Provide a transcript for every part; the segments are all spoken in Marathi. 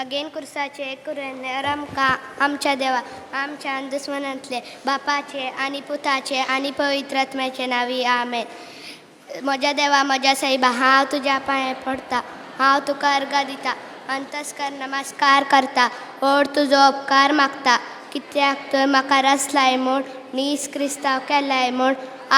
वागेन कुर्साचे कुरेने रमका आमच्या देवा आमच्या दुस्मनांतले बापाचे आणि पुताचे आणि पवित्र आत्म्याचे नावी आमेन. म्हज्या देवा म्हज्या साईबा हांव तुज्या पांयां पडटा. हांव तुका अर्घा दिता. अंतस्कर नमस्कार करता. ओड तुजो उपकार मागता. कित्याक तुवें म्हाका रचलाय म्हूण नीस क्रिस्तांव केलाय म्हूण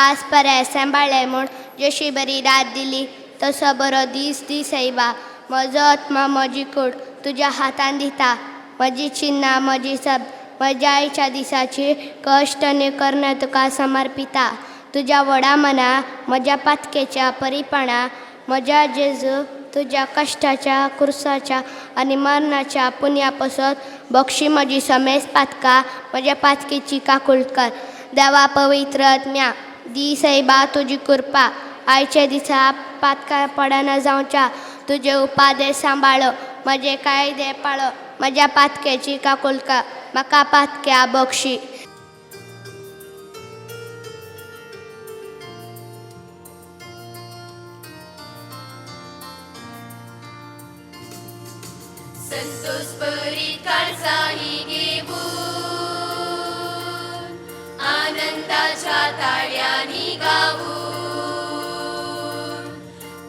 आज बरें सांबाळ्ळें म्हूण जशी बरी रात दिली तसो बरो दीस दी साईबा. म्हजो आत्मा म्हजी कूड तुज्या हातान दिता. म्हजी चिन्नां म्हजी सब म्हज्या आयच्या दिसाची कश्ट आनी कर्न तुका समर्पिता. तुज्या व्हडा मना म्हज्या पातकेच्या परीपणा म्हज्या जेजू तुज्या कश्टाच्या कुर्साच्या आनी मरणाच्या पुण्या पसत बक्षी म्हजी समेज पातकां म्हज्या पातकेची काकूळट कर. देवा पवित्र आत्म्या दी साईबा तुजी कृपा आयचे दिसा पातकां पडना जावच्या. तुजे उपादेश सांबाळो म्हजे कायदे पाळो. म्हज्या पातकेची काकूळट कर. म्हाका पातक्या बक्षी. संतोष परी काळजाही घेऊन आनंदाच्या ताळ्यांनी गाऊन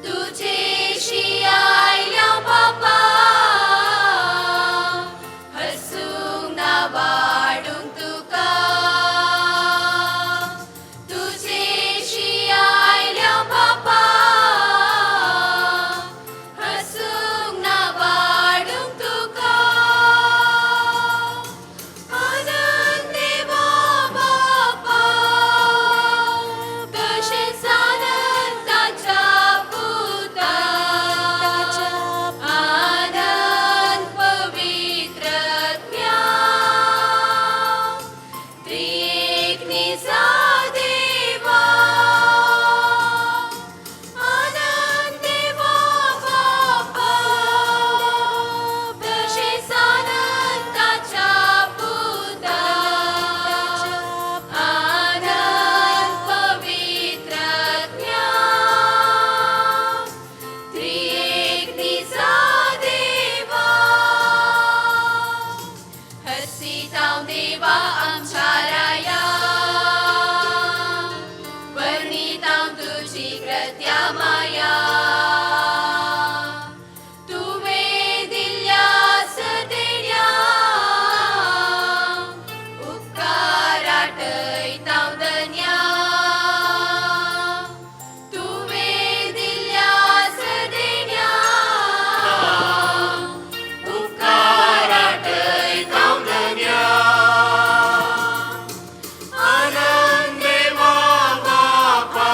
तुझेशी आयल्या बापा हसून नावाडून तुका. तुझेशी आयल्या बापा हसून नावाडून तुका. आनंदे बापा तशेंच आनंदाच्या पुता. आनंद पवित्र आत्म्या त्रिएक निजा देवा. आनंद देवा बापा तशेंच आनंदाच्या पुता. आनंद पवित्र आत्म्या त्रिएक निजा देवा. हसीत हांव देवा आमच्या राया वर्णीत हांव तुजी कृत्या माया. तुवें दिल्ल्या सदेण्या उपकार आठयता हांव धन्या. तुवें दिल्ल्या सदेण्या उपकार आठयता हांव धन्या. आनंद देवा बापा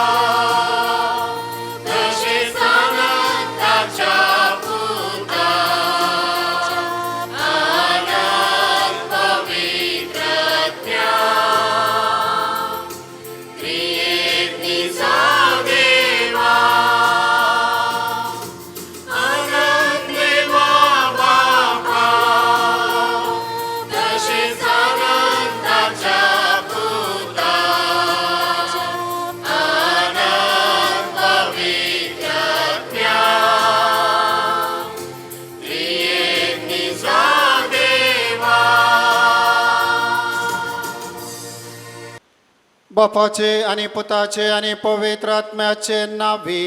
तशेंच आनंदाच्या पुता. आनंद पवित्र आत्म्या त्रिएक निजा देवा. आनंद देवा बापा तशेंच आनंदाच्या पुता. आनंद पवित्र आत्म्या त्रिएक निजा देवा. बापाचे आणि पुताचे आणि पवित्र आत्म्याचे नावी.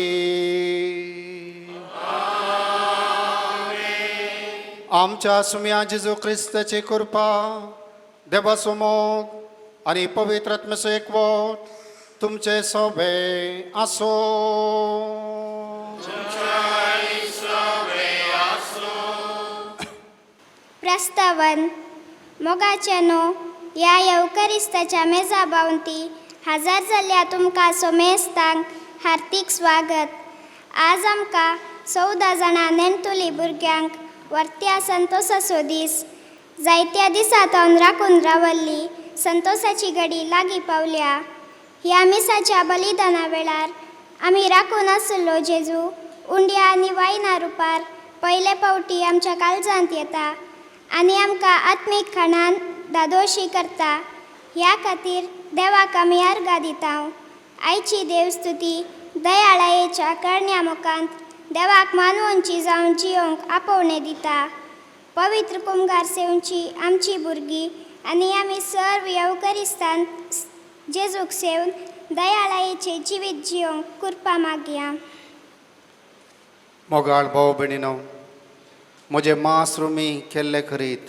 आमच्या सुम्या जेजू ख्रिस्ताची कृपा देवासमोर आणि पवित्र आत्म्याचो एकवट तुमचे सोबे आसो. प्रस्तावन मोगाचेनो ह्या येवकरिस्ताच्या मेजा बावंती हजर जाल्ल्या तुमकां सोमेस्तांक हार्दिक स्वागत. आज आमकां 14 जाणां नेणतुली भुरग्यांक वर्त्या संतोसाचो दीस. जायत्या दिसांत हांव राखून रावल्ली संतोसाची घडी लागीं पावल्या. ह्या मिसाच्या बलिदाना वेळार आमी राखून आसलो जेजू उंड्या आनी वायना रुपार पयले फावटी आमच्या काळजांत येता आनी आमकां आत्मीक खाणान दादोशी करता. ह्या खातीर देवाक आमी अर्घा दिता. आयची देवस्तुती दयाळायेच्या करण्या मुखांत देवाक मानवंची जावन जियोंक आपोवणें दिता. पवित्र कुमगार सेवची आमची भुरगीं आनी आमी सर्व येवकरिस्तान जेजूक सेवन दयाळायेचे जिवीत जियोंक कृपा मागया. मोगाळ भाव भयणीनो, म्हजे मांस तुमी केल्ले करीत,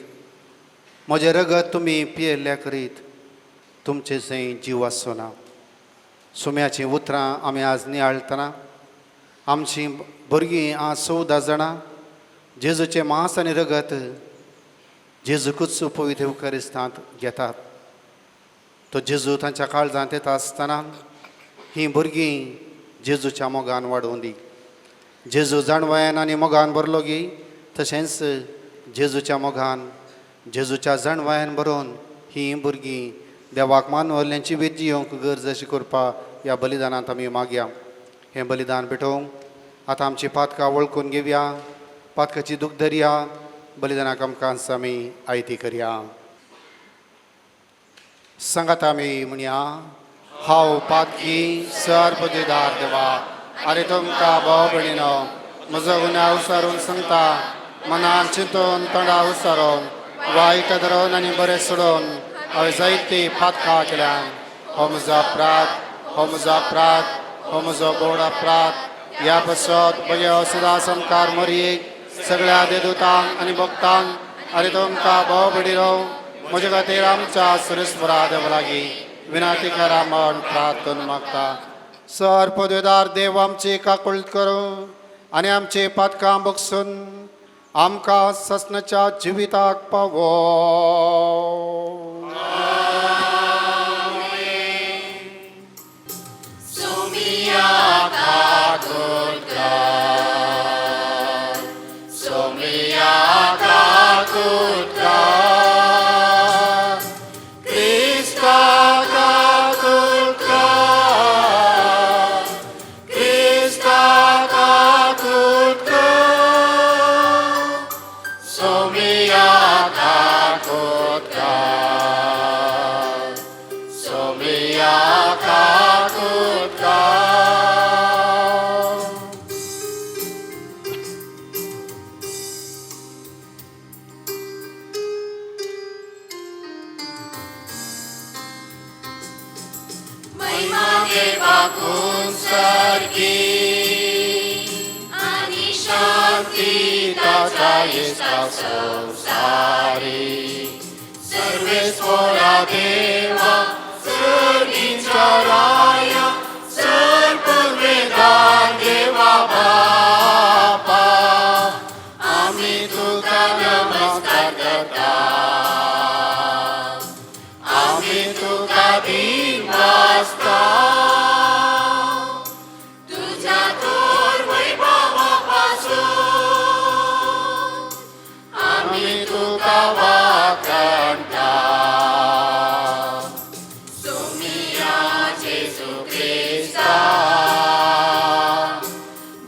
म्हजें रगत तुमी पियेल्ले करीत, तुमचे थंय जीव आसचो ना. सुम्याचीं उतरां आमी आज नियाळतना आमचीं भुरगीं आज 14 जाणां जेजूचें मांस आनी रगत जेजूकूच पवित्र युकारिस्तांत घेतात. तो जेजू तांच्या काळजांत येता आसतना हीं भुरगीं जेजूच्या मोगान वाडोवन दी. जेजू जाणवायन आनी मोगान बरलो गी, तशेंच जेजूच्या मोगान जेजूच्या जाणवायन बरोवन हीं भुरगीं देवाक मानवल्ल्यांची वेद जियोंक गरज अशी करपा ह्या बलिदानांत आमी मागया. हें बलिदान पेटोवंक आतां आमची पातकां वळखून घेवया, पातकाची दूख धरया, बलिदानाक आमकां आमी आयती करया. सांगात आमी म्हणया, हांव पातकी सर्पदेदार देवा, आरे तुमकां भाव भयणीनो, म्हजो गुन्यांव विचारून सांगता, मनान चिंतून तोंडा विचारून वायट धरून आनी बरें सोडून हांवें जायती पातकां केल्यान. हो म्हजो अपराध, हो म्हजो अपराध, हो म्हजो बोड अपराध. ह्या पसत बऱ्यो सदां संस्कार मरयेक सगळ्या देदूतांक आनी भक्तांक आरे तुमकां भाव भयणीनो, म्हजे खातीर आमच्या सुरेस्वरा देवा लागीं विनाती करा म्हण प्रार्थना मागता. सर्पदेदार देव आमची काकुळट करूं आनी आमची पातकां बगसून आमकां ससनाच्या जिविताक पावो. सर्वेश्वरा देवा, सर्गीच्या राया, सर्पवेदार देवा बापा, आमी तुका नमस्कार करता. आमी तुका दिन वाजता. तुझ्या थोर वैभवापासून आमी तुका वाखाणटा. सोमिया जेजू क्रिस्ता,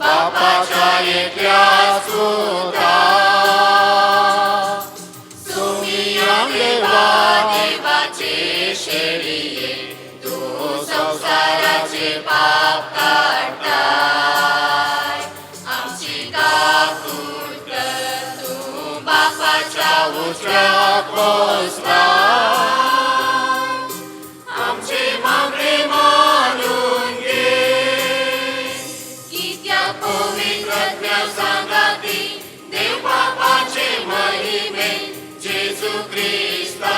बापाच्या एकल्या सुता, सोमिया देवा देवाचे शेळिये, तू संसाराचे पाप काढताय. आमची काकूट तू बापाच्या उजव्याक बसताय. आमचे मागणे मानून घे. कित्याक पवित्र सांगाती देव बापाचे महिमे, जेजू क्रिस्ता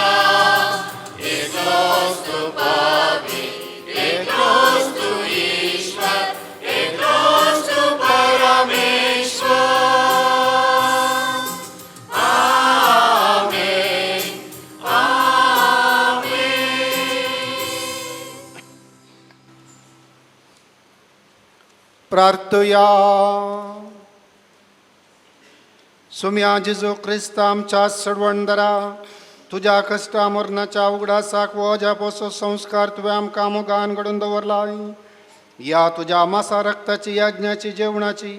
एकलोच तू पवित्र, एकलोच तू ईश्वर, एकलोच तू परमेश्वर. आमेन, आमेन. प्रार्थया. सुम्या जेजू क्रिस्ता आमच्या सडवणदरा, तुझ्या कष्टा मरणाच्या उगडासाक वजा पोसो संस्कार तुवें आमकां मोगान घडोवन दवरलाय. या तुझ्या मासा रक्ताची यज्ञाची जेवणाची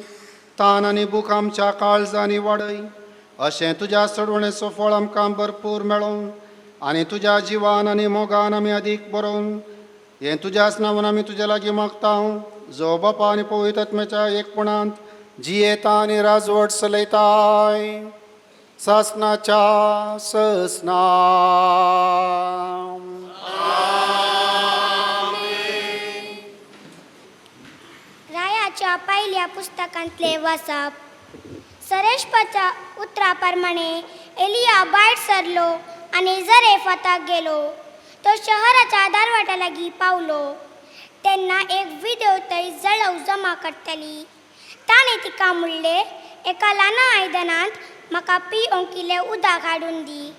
तान आनी भूक आमच्या काळजांनी वाडय. अशें तुज्या सडवणेचो फळ आमकां भरपूर मेळोवन आनी तुज्या जिवान आनी मोगान आमी अदीक बरोवन हें तुज्याच नांवान आमी तुजे लागीं मागता, जो बापा आनी पवित्र आत्म्याच्या एकपणांत जियेता आनी राजवट चलयताय शासनाच्या सहस्ना रायाच्या पहिल्या पुस्तकांतले वाचप. सरेशपाच्या उतराप्रमाणे एलिया भायर सरलो आनी जरेफाताक गेलो. तो शहराच्या दारवाटा लागीं पावलो तेन्ना एक विधव थंय जळव जमा करतली. ताणें तिका म्हणलें, एका ल्हान आयदनांत म्हाका पिवंक इल्लें उदक हाडून दी.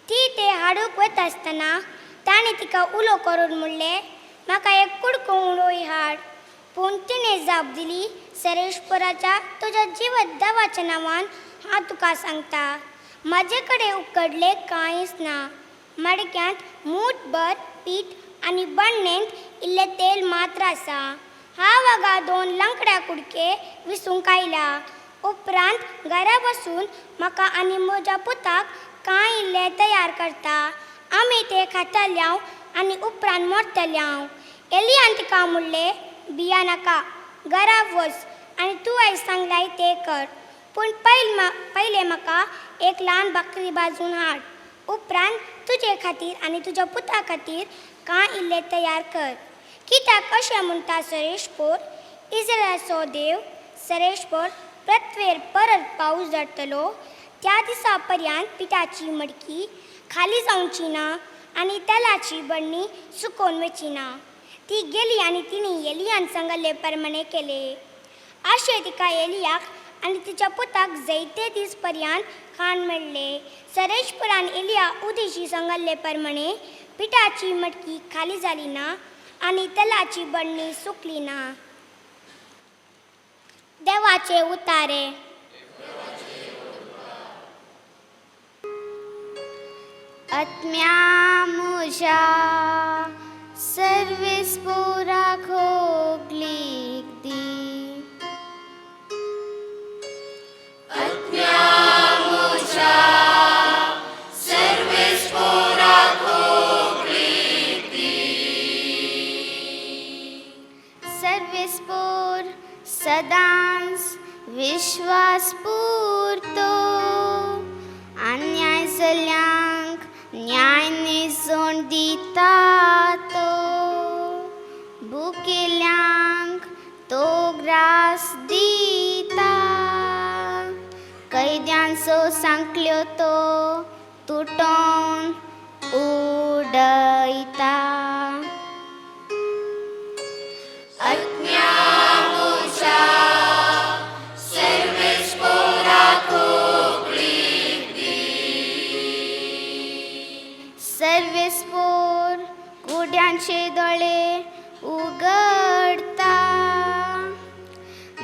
ती तें हाडूंक वता आसतना ताणें तिका उलो करून म्हणलें, म्हाका एक कुडको उडोय हाड. पूण तिणें जाप दिली, सरेश्वराच्या तुज्या जिवत देवाच्या नांवान हांव तुका सांगता, म्हाजे कडेन उकडलें कांयच ना. मडक्यांत मूठभर पीठ आनी बण्णेंत इल्लें तेल मात्र आसा. हांव हांगा 2 लंकड्या कुडके विसूंक आयला. उपरांत घरा बसून म्हाका आनी म्हज्या पुताक कांय इल्लें तयार करता. आमी तें खातल्यांव आनी उपरांत मरतल्यांव. एलियान तिका म्हणलें, भिया नाका, घरा वच आनी तूं आयज सांगलाय तें कर. पूण पयलें म्हाका एक ल्हान बकरी भाजून हाड. उपरांत तुजे खातीर आनी तुज्या पुता खातीर कांय इल्लें तयार कर. कित्याक अशें म्हणटा सरेश्वर, इस्रायलाचो देव, सरेश्वर, पृथ्वीर परत पावस झडटलो त्या दिसा पर्यंत पिठाची मडकी खाली जावची ना आनी तेलाची बण्णी सुकोवन वची ना. ती गेली आनी तिणी एलियान सांगले प्रमाणे केलें. अशें तिका एलियाक आनी तिच्या पुताक जायते दीस पर्यंत खाण मेळ्ळें. सरेश्वरान एलिया उदिशी सांगले प्रमाणे पिठाची मडकी खाली जाली ना आनी तेलाची बण्णी सुकली ना. देवाचे उतारे. आत्म्या मुजा सर्विस पोरा खोगलीक दी. सर्विस पोर सदांच विश्वास पुरतो. अन्याय जाल्ल्यांक न्याय निजोण दिता तो. भुकेल्यांक तो ग्रास दिता. कैद्यांचो सांकल्यो तो तुटोवन उडयता. सर्विस पोर कुड्यांचे दोळे उगडता.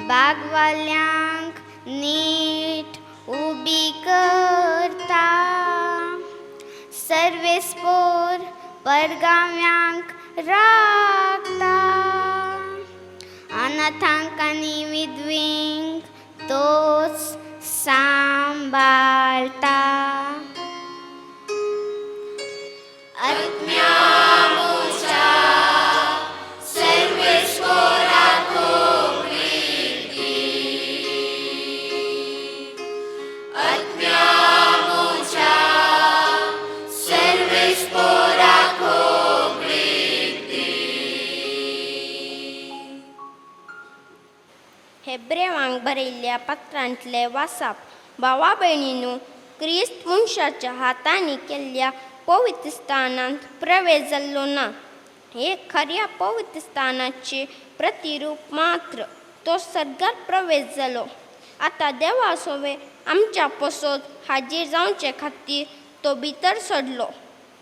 बागवाल्यांक नीट उबी करता. सर्विस पोर परगाव्यांक राखता. अनाथांक आनी विधवींक तोच सांबाळटा. हेब्रेवांक बरयल्ल्या पत्रांतले वाचप. भावा भयणींनो, क्रिस्त मनशाच्या हातांनी केल्ल्या पवित्र स्थानांत प्रवेश जाल्लो ना. हे खऱ्या पवित्र स्थानाचे प्रतिरूप मात्र. तो सर्गात प्रवेश जालो. आतां देवा सोवे आमच्या पसोत हाजीर जावचे खातीर तो भितर सडलो.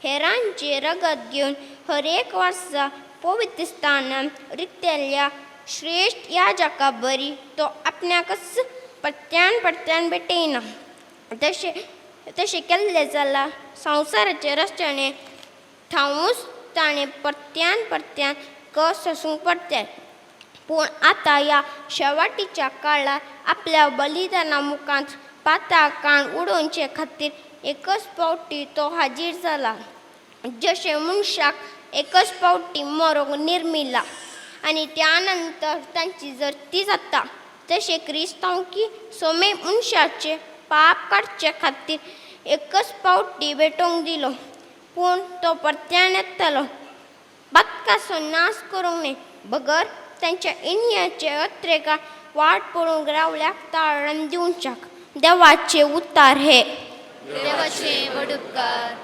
हेरांचे रगत घेवन हर एक वर्सा पवित्र स्थानांत रिक्तेल्या श्रेष्ठ याजका बरी तो आपणाकच परत्यान भेटयना. तशें केल्लें जाल्यार संवसाराचे रचणे ठावूच ताणें परत्यान कस आसूंक पडटात. पूण आतां ह्या शेवटीच्या काळार आपल्या बलिदाना मुखांत पाताळ काण उडोवचे खातीर एकच फावटी तो हाजीर जाला. जशें मनशाक एकच फावटी मरोंक निर्मिला आनी त्या नंतर तांची जर्ती जाता, तशें क्रिस्तांवकी सोमे मनशाचे पाप काडचे खातीर एकच पावटी भेटोवंक दिलो, पूण तो परत्यान येतलो बदकाचो नाश करूंक न्ही, बगर तांच्या इणयाचे अत्रेका वाट पळोवंक रावल्याक ताळण दिवच्याक. देवाचे उतार हे. देवाचे वडुपकार.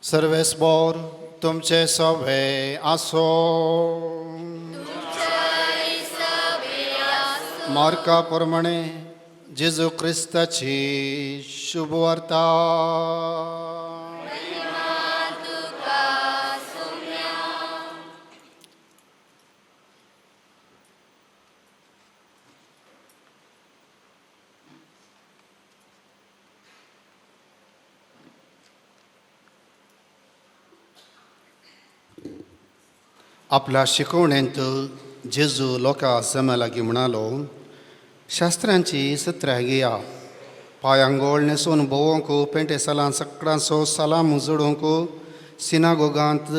सर्वेस्पोर तुमचे सवे आसो. मार्का प्रमाणे जेजू क्रिस्ताची शुभ वार्ता. आपल्या शिकवण्यांत जेजू लोकां जमा लागीं म्हणालो, शास्त्रांची सत्रां घेया, पांयांगोळ न्हेसून भोवंक, पेंटे सालां सकाळचो सालाम जोडूंक, सिनागोगांत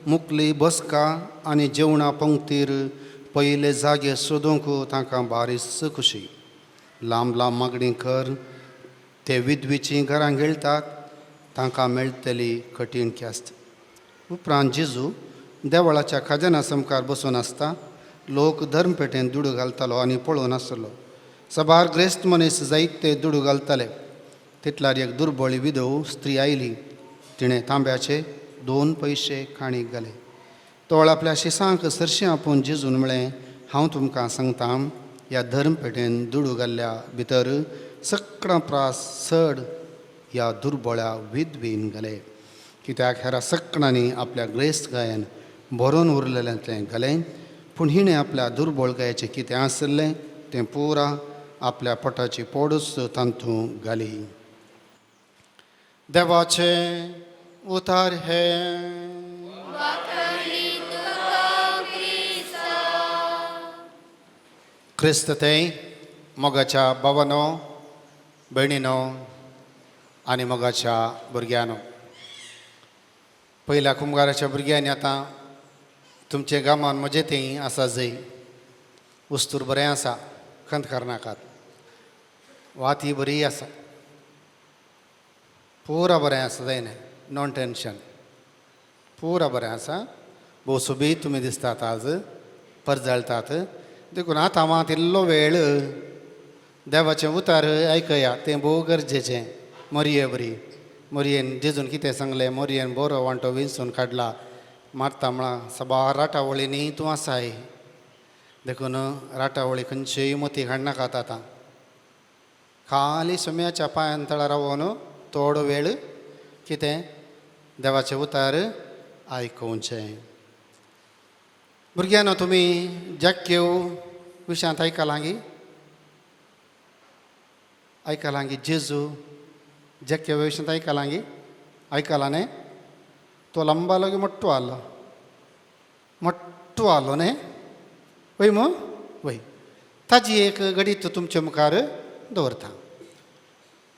मुखली बसका आनी जेवणा पंक्तीर पयले जागे सोदूंक तांकां बारीस खुशी. लांब लांब मागणी कर, ते विधवीचीं घरां घेळटात, तांकां मेळटली कठीण ख्यास्त. उपरांत जेजू देवळाच्या खजाना समकार बसून आसता लोक धर्मपेठेन दुडू घालतालो आनी पळोवन आसलो. सभार ग्रेस्त मनीस जायते दुडू घालताले. तितल्यार एक दुर्बळी विधव स्त्री आयली. तिणें तांब्याचे 2 पयशे काणीक घाले. तोळ आपल्या शिसांक सरशी आपून जेजून म्हळें, हांव तुमकां सांगतां, ह्या धर्मपेठेन दुडू घाल्ल्या भितर सगळां प्रास चड ह्या दुर्बळ्या विधवीन घाले. कित्याक हेरा सगळ्यांनी आपल्या ग्रेस्त गायन भरून उरलेल्यांतलें घालें, पूण हिणें आपल्या दुर्बळ गायेचें कितें आसलें तें पुरा आपल्या पोटाची पोडूच तांतूं घाली. देवाचे उतार हे. क्रिस्त ते मोगाच्या भावानो, भयणीनो आनी मोगाच्या भुरग्यांनो, पयल्या कुंभाराच्या भुरग्यांनी आतां तुमचे गांवांत म्हजे थंय आसा जंय वस्तूर बरें आसा, खंत करनाकात. वाती बरी आसा, पुरा बरें आसा, जायना, नॉन टेन्शन, पुरा बरें आसा. भोव सोबीत तुमी दिसतात, आज परजळटात. देखून आतां मात इल्लो वेळ देवाचें उतार आयकया, तें भोव गरजेचें. मोरये बरी, मोरयेन जेजून कितें सांगलें, मोरयेन बरो वांटो विंचून काडला. मारता म्हळां सबार राटावळींनी तूं आसाय. देखून राटावळी खंयच्योय मोती हाडनाकात. आतां खाली सुम्याच्या पांयान तळा रावून थोडो वेळ कितें देवाचें उतार आयकुचें. भुरग्यांनो, तुमी जाक्यो विशयांत आयकलां गी? आयकलां गी? जेजू जाक्यो विशयांत आयकलां गी? आयकलां न्ही? तो लंबालो की मोट्टो आलो? मोट्टो आलो न्ही? वय मो वय. ताजी एक घडीत तुमचे मुखार दवरता.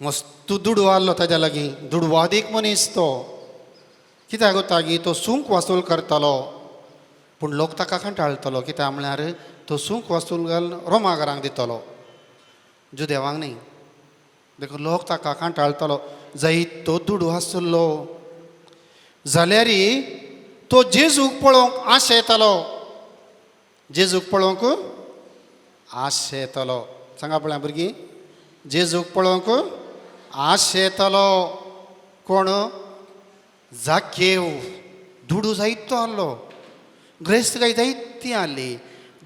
मस्त दुडू आल्लो ताज्या लागीं. दुडवादीक मनीस तो. कित्याक कोत्ता गी? तो सूंक वसूल करतालो, पूण लोक ताका कंटाळटलो. कित्याक म्हळ्यार तो सूंक वसूल घाल रोमाघरांक दितलो, जुदेवांक न्ही. देखून लोक ताका कंटाळटलो. जायत तो दुडू आसलो जाल्यार तो तो जेजूक पळोवंक आश येतालो. जेजूक पळोवंक आश येतालो. सांगा पळय भुरगीं, जेजूक पळोवंक आश येतालो. कोण? जाकेव. दुडू जायतो आहलो, ग्रेस्त काय जायती आहली.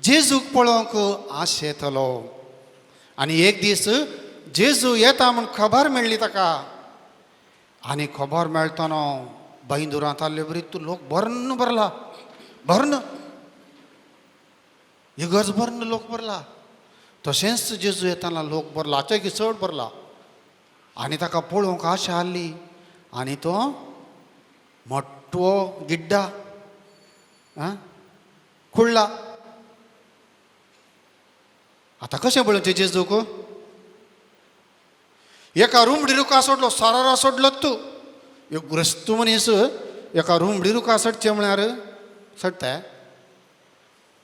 जेजूक पळोवंक आश येतालो. आनी एक दीस जेजू येता म्हूण खबर मेळ्ळी ताका. आनी खबर मेळटना बांदुरांत आहले बरी तूं लोक भरन भरला, भरन इगर्ज भरन लोक भरला. तशेंच जेजू येताना लोक भरला, हाचे चड भरला. आनी ताका पळोवंक आशा आहली. आनी तो मोठो गिड्डा कुळ्ळा. आतां कशें पळोवचें जेजूक? एका रुमडीरूका सोडलो, सारारा सोडलो तूं. एक ग्रस्त मनीस एका रुमडीरूका सडचें म्हळ्यार सडटा.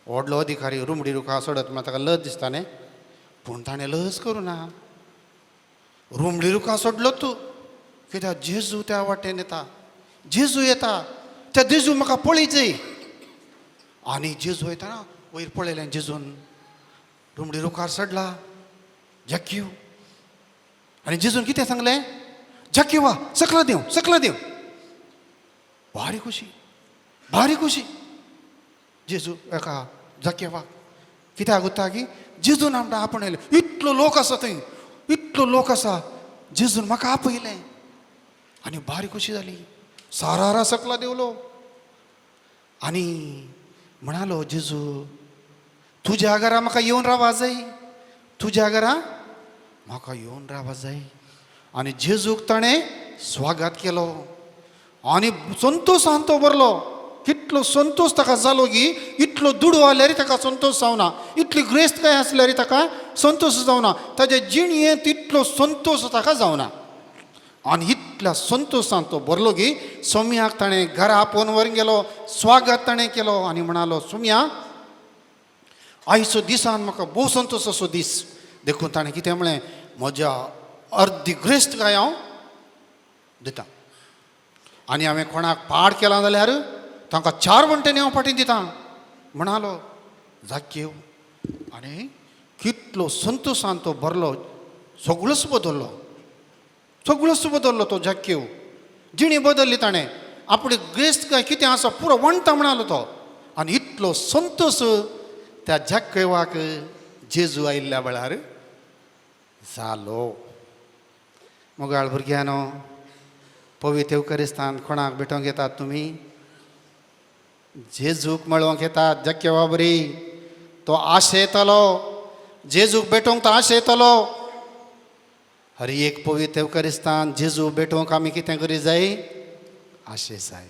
व्हडलो अधिकारी रुमडीरूका सोडत म्हळ्यार ताका लज दिसता न्ही, पूण ताणें लज करूं ना. रुमडीरूका सोडलो तूं, कित्याक जेजू त्या वाटेन येता. जेजू येता, त्या जेजू म्हाका पळय जाय. आनी जेजू येताना वयर पळयलें जेजून रुमडीरूकार सडला. जक्कीव. आनी जेजून कितें सांगलें? जक्की वा, सकला देव, सकला देव. भारी खुशी, भारी खुशी. जेजू एका जक्केवा कित्याक गुत्ता की जेजून आमकां आपणयलें. इतलो लोक आसा थंय, इतलो लोक आसा. जेजून म्हाका आपयलें आनी भारी खुशी जाली. सारारा सकला देवलो आनी म्हणालो, जेजू तुज्या घरा म्हाका येवन रावपा जाय, तुज्या घरा म्हाका येवन रावपा जाय. आनी जेजूक ताणें स्वागत केलो आनी संतोशान तो भरलो. कितलो संतोश ताका जालो की इतलो दुडू आल्यार ताका संतोश जावना, इतली ग्रेस्त काय आसल्यार ताका संतोश जावना. ताच्या जिणयेंत इतलो संतोश ताका जावना. आनी इतल्या संतोशान तो भरलो की सोम्याक ताणें घरा आपोवन व्हरून गेलो, स्वागत ताणें केलो आनी म्हणालो, सोम्या आयचो दिसान म्हाका भोव संतोश असो दीस. देखून ताणें कितें म्हळें, म्हज्या अर्दी ग्रेस्त काय हांव दिता. आनी हांवें कोणाक पाड केला जाल्यार तांकां 4 वंटेनी हांव फाटीं दितां म्हणालो जाकेव. आनी कितलो संतोशान तो भरलो. सगळोच बदल्लो, सगळोच बदल्लो तो जाकेव. जिणी बदल्ली ताणें. आपली ग्रेस्त काय कितें आसा पुरो वणटा म्हणालो तो. आनी इतलो संतोश त्या जाकेवाक जेजू आयिल्ल्या वेळार जालो. मोगाळ भुरग्यानो, पवित्र युकरिस्तान कोणाक भेटोवंक येतात तुमी? जेजूक मेळोवंक येतात. जक्केवा बरी तो आशेतलो, जेजूक भेटोवंक तो आशेतलो. हर एक पवित्र युकरिस्तान जेजू भेटोवंक आमी कितें करी जाय? आशे जाय.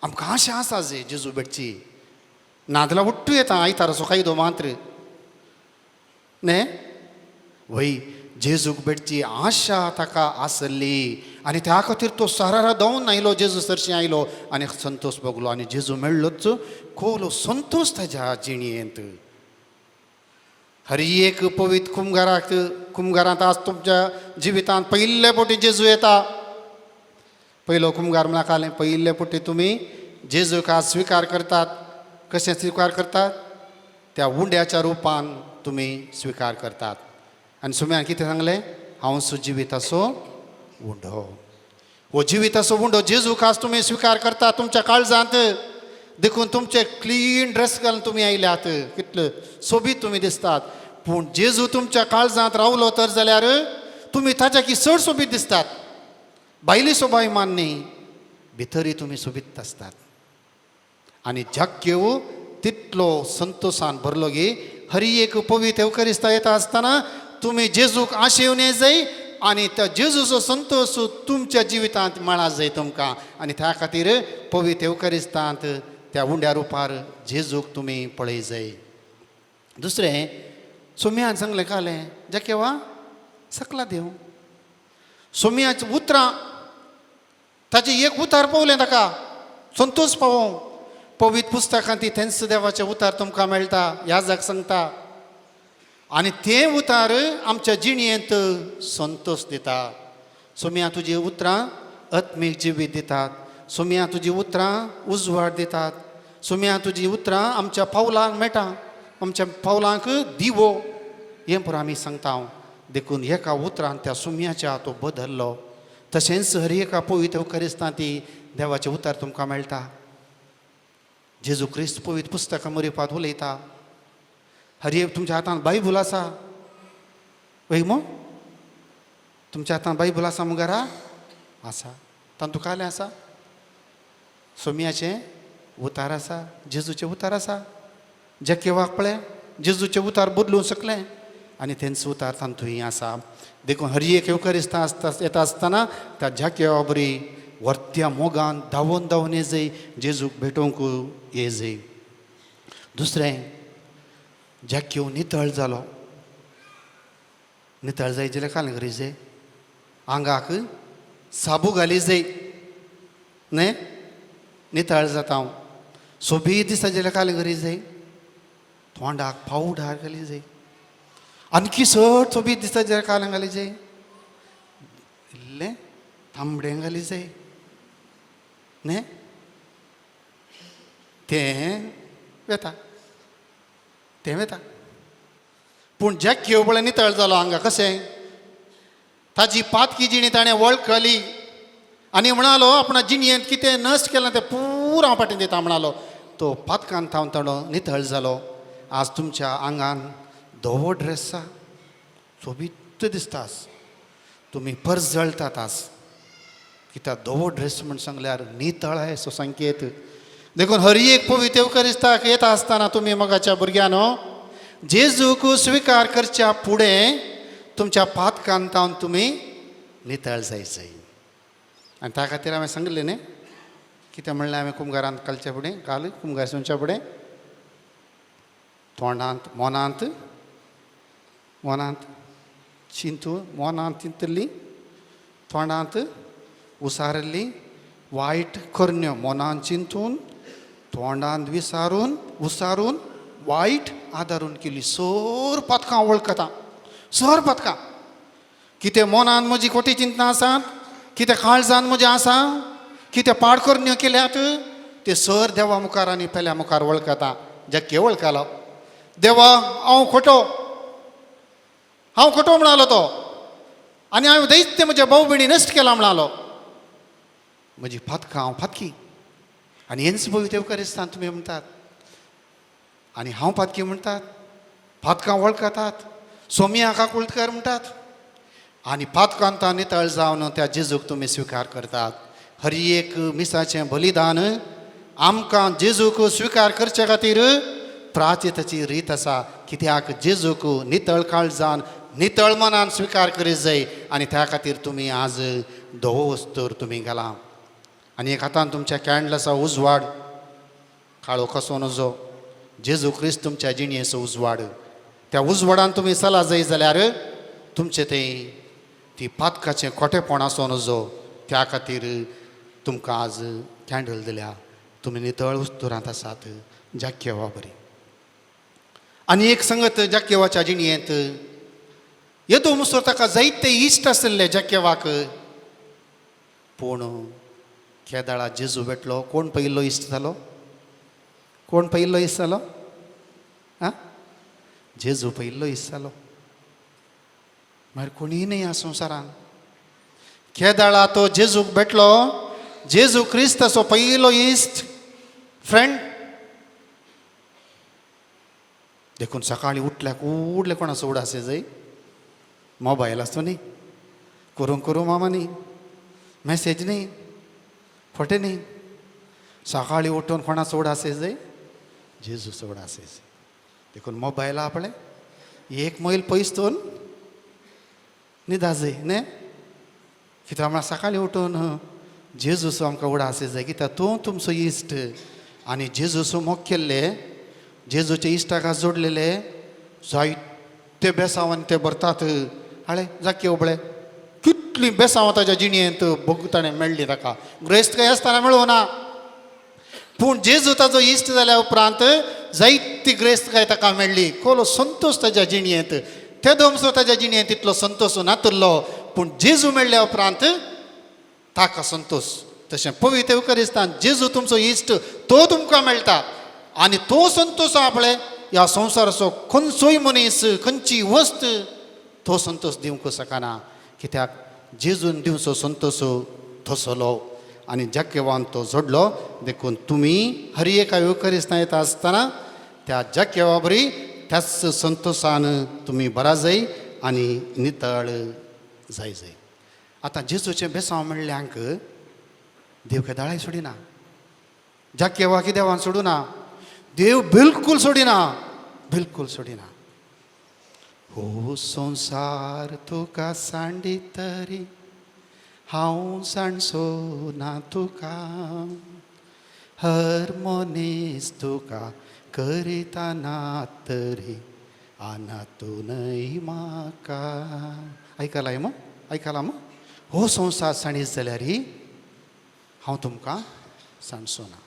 आमकां आशा आसा जे जेजू भेटची. नादला उट्टू येता आयतार असो कायदो मात्र न्हे वय जेजूक भेटची आशा ताका आसली. आनी त्या खातीर तो सारारा धांवन आयलो, जेजू सरशी आयलो आनी संतोश भोगलो. आनी जेजू मेळ्ळोच खोलो संतोश ताच्या जिणयेंत. हर एक पवित्र कुमगारांत आज तुमच्या जिवितांत पयले फावटी जेजू येता. पयलो कुमगार म्हळ्यार कालें पयले फावटी तुमी जेजूक आज स्विकार करतात. कशें स्विकार करतात? त्या उंड्याच्या रुपान तुमी स्विकार करतात. आनी सुम्यान कितें सांगलें? हांव सो जिविताचो उंडो. हो जिविताचो उंडो जेजूक आज तुमी स्विकार करतात तुमच्या काळजांत. देखून तुमचे क्लीन ड्रेस घालून तुमी आयल्यात, कितले सोबीत तुमी दिसतात. पूण जेजू तुमच्या काळजांत रावलो तर जाल्यार तुमी ताच्या की चड सोबीत दिसतात. भायली सोबाय मान न्ही, भितरी तुमी सोबीत आसतात. आनी जक्केव तितलो संतोशान भरलो गे. हर एक पवित्र युकरिस्ता येता आसतना तुमी जेजूक आशेवन ये जाय आनी त्या जेजूचो संतोश तुमच्या जिवितांत मेळा जाय तुमकां. आनी त्या खातीर पवित्र युकरिस्तांत त्या उंड्या रुपार जेजूक तुमी पळय जाय. दुसरें सोम्यान सांगलें कालें जक्केवा सकला देव. सोम्याचीं उतरां ताचें एक उतार पावलें ताका संतोश पावोवंक. पवित्र पुस्तकांत ती थेन्स देवाचें उतार तुमकां मेळटा, याजक सांगता. आनी तें उतार आमच्या जिणयेंत संतोश दिता. सोम्या तुजीं उतरां आत्मीक जिवीत दितात. सुम्या तुजी उतरां उजवाड दितात. सुम्या तुजी उतरां आमच्या पावलांक मेळटा, आमच्या पावलांक दिवो. हें पुरो आमी सांगता. देखून एका उतरान त्या सुम्याच्या तो बदल्लो. तशेंच हर एका पवित्र करिस्तांती देवाचें उतर तुमकां मेळटा. जेजू क्रिस्त पवित्र पुस्तकां बरोवपाक उलयता. हर एक तुमच्या हातांत बायबल आसा वैमो? तुमच्या हातांत बायबल आसा मुगारा? आसा. तातूंत आसा सोम्याचें उतार आसा, जेजूचें उतार आसा. जक्के वाकपळे जेजूचें उतार बदलूंक शकलें आनी तेंचो उतार तातूंय आसा. देखून हर एक येवकारिस्तां येता आसतना त्या जक्के बरी व्हरत्या मोगान धांवून धांवून येजय, जेजूक भेटोवंक येजय. दुसरें, जक्यो नितळ जालो. नितळ जाय जाल्यार काल गरजे आंगाक साबू घाली जाय न्ही, नितळ जाता. सोबीत दिसता जाल्यार काल गरज जाय. तोंडाक पावडर घाली जाय. आणकी चड सोबीत दिसता जाल्यार काल घाली जाय. इल्लें तांबडें घाली जाय न्ही. तें वेता, तें वेता. पूण जक्यो बळें नितळ जालो आंगा. कशें? ताजी पातकी जिणी ताणें वळखली आनी म्हणालो आपणा जिणयेंत कितें नश्ट केलां तें पुरो हांव फाटीं दिता म्हणालो. तो पातकान थावन ताणो नितळ जालो. आज तुमच्या आंगान धवो ड्रेस आसा, सोबीत दिसता. तुमी पर्स जळटात आज. कित्याक धवो ड्रेस म्हण सांगल्यार नितळ आहे सो संकेत. देखून हर एक पवित्र येवकारिस्ताक येता आसतना तुमी मोगाच्या भुरग्यानो जेजूक स्विकार करच्या फुडें तुमच्या पातकान थावन तुमी नितळ जायचें. आनी त्या खातीर हांवें सांगलें न्ही कितें म्हणलें हांवें कुंभारांत कालच्या फुडें काल कुंभारच्या फुडें तोंडांत मोनांत मोनांत चिंतू मोनांत चिंतली, तोंडांत उसारली वायट करण्यो. मोनांत चिंतून, तोंडांत विसारून, उसारून, वायट आदारून केली. सर पातकां वळखता, सर पातकां. कितें मोनांत म्हजी खोटी चिंतनां आसात, कितें काळजान म्हजें आसा, कितें पाडकरण्यो केल्यात, ते सर देवा मुखार आनी पेल्या मुखार वळखता. जक्के वळखलो. देवा हांव खोटो म्हणालो तो, आनी हांवें दैत्य म्हज्या भाऊ भयणी नश्ट केला म्हणालो. म्हजी पातकां हांव फातकी. आनी हेंच पवित्र येवकारिस्तान तुमी म्हणटात आनी हांव पातकी म्हणटात. पातकां वळखतात, सोम्याक उलटकर म्हणटात आनी पातकांत नितळ जावन त्या जेजूक तुमी स्विकार करतात. हर एक मिसाचें बलिदान आमकां जेजूक स्विकार करचे खातीर प्राचिताची रीत आसा. कित्याक जेजूक नितळ काळजान नितळ मनान स्विकार करीत जाय आनी त्या खातीर तुमी आज धवो वस्तर तुमी घाला. आनी एक हातान तुमच्या कॅन्डल आसा उजवाड, काळो कसो नजो. जेजू क्रिस्त तुमच्या जिणयेचो उजवाड. त्या उजवाडान तुमी चला जाय जाल्यार तुमचें तें ती पातकाचें खोटेपण आसो नजो. त्या खातीर तुमकां आज कॅन्डल दिल्या. तुमी नितळ उस्तुरांत आसात. जाक्येवा बरी. आनी एक संगत जाक्येवाच्या जिणयेंत येदो मुसो ताका जायते इश्ट आसले जाक्येवाक. पूण केदाळा जेजू भेटलो. कोण पयलो इश्ट जालो? कोण पयलो इश्ट जालो? आं, जेजू पयलो इश्ट जालो. म्हळ्यार कोणीय न्ही ह्या संवसारान. केदाळा तो जेजूक भेटलो. जेजू क्रिस्ताचो पयलो इश्ट फ्रेंड. देखून सकाळीं उठल्याक उडले कोणाचो उडासे जाय. मोबायल आसतो न्ही, करूं मामा न्ही, मॅसेज न्ही, फोटे न्ही. सकाळीं उठून कोणाचो उडासे जाय? जेजूचो उडासे जाय. देखून मोबायल आपणे एक मैल पयस दोन न्हिदा जाय न्ही. कित्याक म्हळ्यार सकाळीं उठून जेजूचो आमकां उडासे जाय. कित्याक तूं तुमचो इश्ट आनी जेजूचो मोग केल्ले, जेजूच्या इश्टाक जोडलेले जायते बेसांवान ते भरतात. हाळे जाके उबळे कितली बेसांवां ताच्या जिणयेंत भोगताणें मेळ्ळी ताका. ग्रेस्त आसतना मेळूं ना. पूण जेजू ताजो इश्ट जाल्या उपरांत जायती ग्रेस्तकाय ताका मेळ्ळी. खोलो संतोश ताच्या जिणयेंत. ते दोमसो ताच्या जिणयेंत तितलो संतोश नातुरलो. पूण जेजू मेळ्ळ्या उपरांत ताका संतोश तशें पवित्र युकरिस्तान जेजू तुमचो इश्ट तो तुमकां मेळटा आनी तो संतोश आहा पळय ह्या संवसाराचो खंयचोय मनीस खंयची वस्त तो संतोष दिवंक शकना कित्याक जेजून दिवचो संतोश तसलो आनी जक्यवान तो जोडलो देखून तुमी हर एका युकरिस्तान येता आसतना त्या जक्यवा बरी त्याच संतोषान तुमी बरा जाय आनी नितळ जाय जाय आतां जेजूचें बेसांव म्हणल्यांक देव केदाळाय सोडिना जक्यवा की देवान सोडूना देव बिलकुल सोडिना बिलकुल सोडिना हो संसार तुका सांडी तरी हांव सांडसो ना तुका हर मनीस तुका करितना तरी आनातूनय म्हाका आयकलाय मग आयकला मग हो संसार साणीस जाल्यार हांव तुमकां सांडसो ना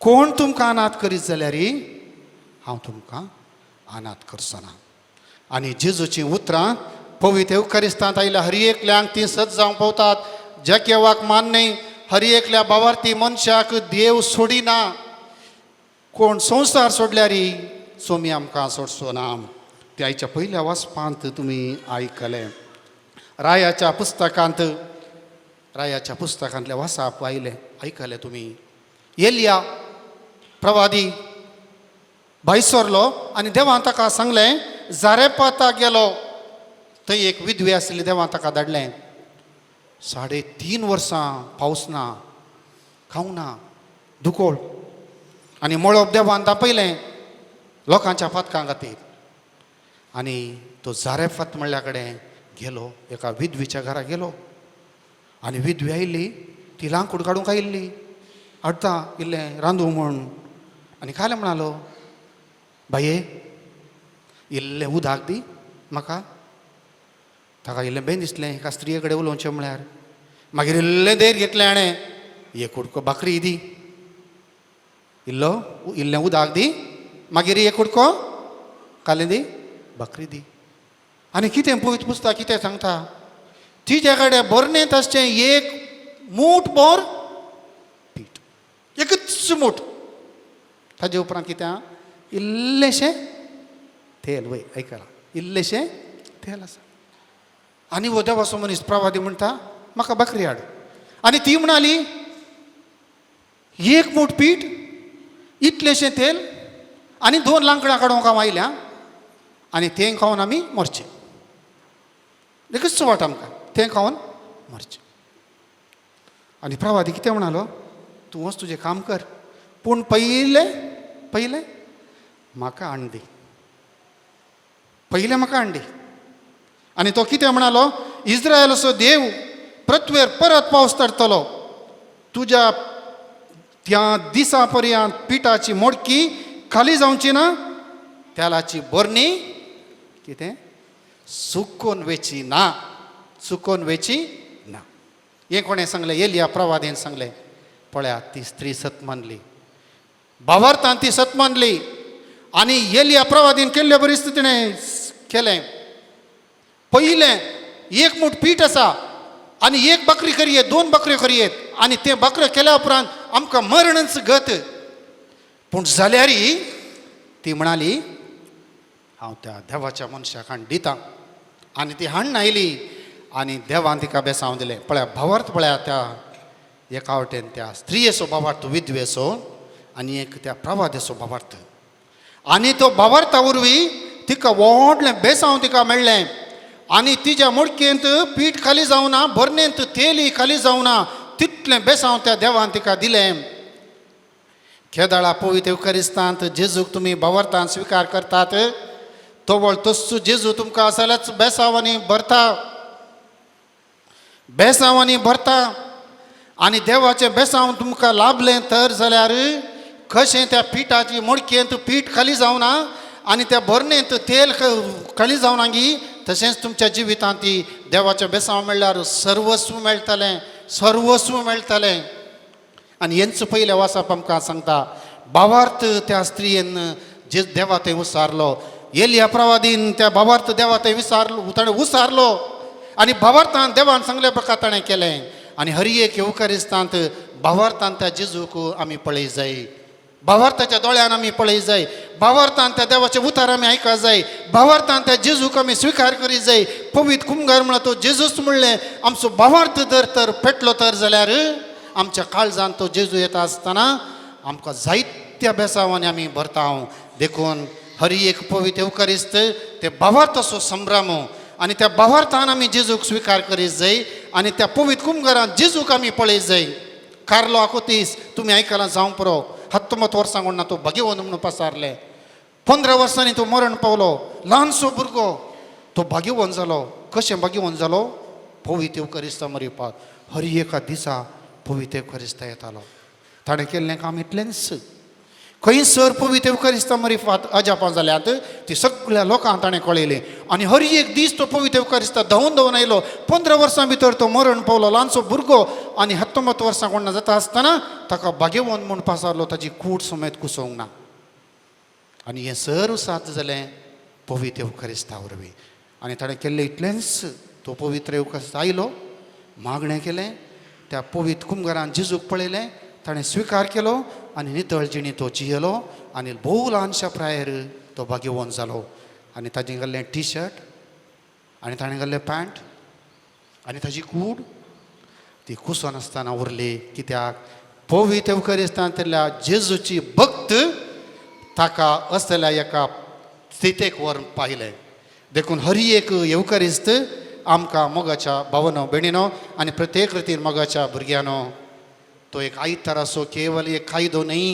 कोण तुमकां अनाथ करीत जाल्यार हांव तुमकां अनाथ करचो ना आनी जेजूची उतरां पवित्र युकरिस्तांत आयल्या हर एकल्यांक ती सत जावंक पावतात जक्यवाक मान्य हर एकल्या भावार्थी मनशाक देव सोडिना कोण संसार सोडल्यार सोमी आमकां सोडचो ना ते आयच्या पयल्या वाचपांत तुमी आयकलें रायाच्या पुस्तकांतल्या वाचप आयलें आयकलें तुमी एलिया प्रवादी भायर सरलो आनी देवान ताका सांगलें जारेपाताक गेलो थंय एक विधवे आसली देवान ताका धाडलें 3.5 वर्सां पावस ना खावंक ना दुकोळ आनी मळब देवान दापयलें लोकांच्या पातकां खातीर आनी तो जारेफत म्हणल्या कडेन गेलो एका विधवेच्या घरा गेलो आनी विधवी आयिल्ली ती लांकूड काडूंक आयिल्ली हाडटा इल्लें रांदूं म्हूण आनी खालें म्हणालो बाये इल्लें उदक दी म्हाका ताका इल्लें बेन दिसलें एका स्त्रिये कडेन उलोवचें म्हळ्यार मागीर इल्लें देर घेतलें हाणें एक कुडको बाकरी दी इल्लें उदक दी मागीर एक कुडको कालें दी बाकरी दी आनी कितें पवित्र पुस्तक कितें सांगता तिजे कडेन बरनेंत आसचें एक मूठ बोर पीठ एकच मूठ ताजे उपरांत कितें इल्लेशें तेल वय आयकलां इल्लेशें तेल आसा आनी हो देवाचो मनीस प्रवादी म्हणटा म्हाका बाकरी हाड आनी ती म्हणाली एक मूठ पीठ इतलेशें तेल आनी 2 लांकडां काडूंक हांव आयल्या आनी तें खावन आमी मरचें एकच वाट आमकां तें खावन मरचें आनी प्रवादी कितें म्हणालो तूं वच तुजें काम कर पूण पयलें म्हाका हाड दी पयलें म्हाका हाड दी आनी तो कितें म्हणालो इस्रायलाचो देव पृथ्वीर परत पावस धाडटलो तुज्या त्या दिसा पर्यंत पिठाची मोडकी खाली जावची ना तेलाची बरणी कितें सुकोवन वेची ना हें कोणें सांगलें एलिया प्रवादीन सांगलें पळयात ती स्त्री सत मानली भावार्थान ती सत मानली आनी एलिया प्रवादीन केल्ले परिस्थितीन केलें पयलें एक मूठ पीठ आसा आनी एक बकरी करयेत 2 बकऱ्यो करयेत आनी तें बकऱ्यो केल्या उपरांत आमकां मरणच गत पूण जाल्यार ती म्हणाली हांव त्या देवाच्या मनशाक हाड दितां आनी ती हाडून आयली आनी देवान तिका बेसांव दिलें पळया भावार्थ पळया त्या एका वटेन त्या स्त्रियेचो भावार्थ विधवेचो आनी एक त्या प्रवादेचो भावार्थ आनी तो भावार्था वरवीं तिका व्हडलें बेसांव तिका मेळ्ळें आनी तिच्या मडकेंत पीठ खाली जावना बरनेंत तेली खाली जावना तितलें बेसांव त्या देवान तिका दिलें केदाळा पवित्र युकरिस्तांत जेजूक तुमी भावार्थान स्विकार करतात तोवळ तस्सो जेजू तुमकां असलेच बेसांवांनी भरता आनी देवाचें बेसांव तुमकां लाभलें तर जाल्यार कशें त्या पिठाची मडकेंत पीठ खाली जावना आनी त्या बरनेंत तेल खाली जावना गी तशेंच तुमच्या जिवितांत देवाचें बेसांव म्हणल्यार सर्वस्व मेळटलें आनी हेंच पयलें वाचप आमकां सांगता भावार्थ त्या स्त्रियेन जे देवा थंय उसारलो एलिया प्रवादीन त्या भावार्थ देवा थंय ताणें उसारलो आनी भावार्थान देवान सांगले प्रकार ताणें केलें आणि हरी एक येवकारिस्तांत भावार्थान त्या जेजूक आमी पळय जाय, भावार्थाच्या दोळ्यान आमी पळय जाय, भावार्थान त्या देवाचे उतार आमी आयका जाय, भावार्थान त्या जेजूक आमी स्विकार करी जाय. पवित्र कुंभार म्हणला तो जेजूच म्हणलें आमचो भावार्थ जर तर पेटलो तर जाल्यार आमच्या काळजान तो जेजू येता आसतना आमकां जायत्या बेसावांनी आमी भरता. देखून हरी एक पवित्र येवकारिस्त ते भावार्थ असो संभ्रम आणि त्या भावार्थान आमी जेजूक स्विकार करीत जाय आणि त्या पवित्र कुंभारान जेजूक आमी पळय जाय. कार्लो आकोतीस तुम्ही आयकलां जावं पुरो 19 वर्सां म्हणून तो भाग्यवन म्हणून पसारले. 15 वर्सांनी तो मरण पावलो. ल्हानसो भुरगो तो भाग्यवन जालो. कशें भाग्यवन जालो? पवित्र येवकारिस्त मरिपाक. हरी एका दिसा पवित्र येवकारिस्त येतालो. ताणें केल्लें काम इतलेंच. खंयसर पवित्र येवकारिस्त मरिपात अजापां जाल्यात ती सगळ्या लोकांक ताणें कळयलें आनी हर एक दीस तो पवित्र येवकारिस्त धांवन आयलो. 15 वर्सां भितर तो मरण पावलो. ल्हानसो भुरगो आनी 19 वर्सां कोणा जाता आसतना ताका भाग्यवन म्हूण पासारलो. ताची कूड समेत कुसोवंक ना. आनी हें सर्व साद जालें पवित्र येवकारिस्ता वरवीं. आनी ताणें केल्लें इतलेंच. तो पवित्र येवकारिस्त आयलो, मागणें केलें, त्या पवित्र कुंभारान जेजूक पळयलें, ताणें स्विकार केलो आनी नितळ जिणी तो जियेलो आनी भोव ल्हानशा प्रायर तो भाग्यवन जालो. आनी ताजें घाल्लें टी शर्ट आनी ताणें घाल्लें पॅन्ट आनी ताजी कूड ती कुसोन आसतना उरली. कित्याक पवित्र येवकारिस्तांतल्या जेजूची भक्त ताका असलेल्या एका स्थितीक व्हरून पाहिलें. देखून हरी एक येवकारिस्त आमकां मोगाच्या भावनो भयणीनो आनी प्रत्येक रितीन मोगाच्या भुरग्यानो तो एक आयतार असो केवल एक कायदो न्ही.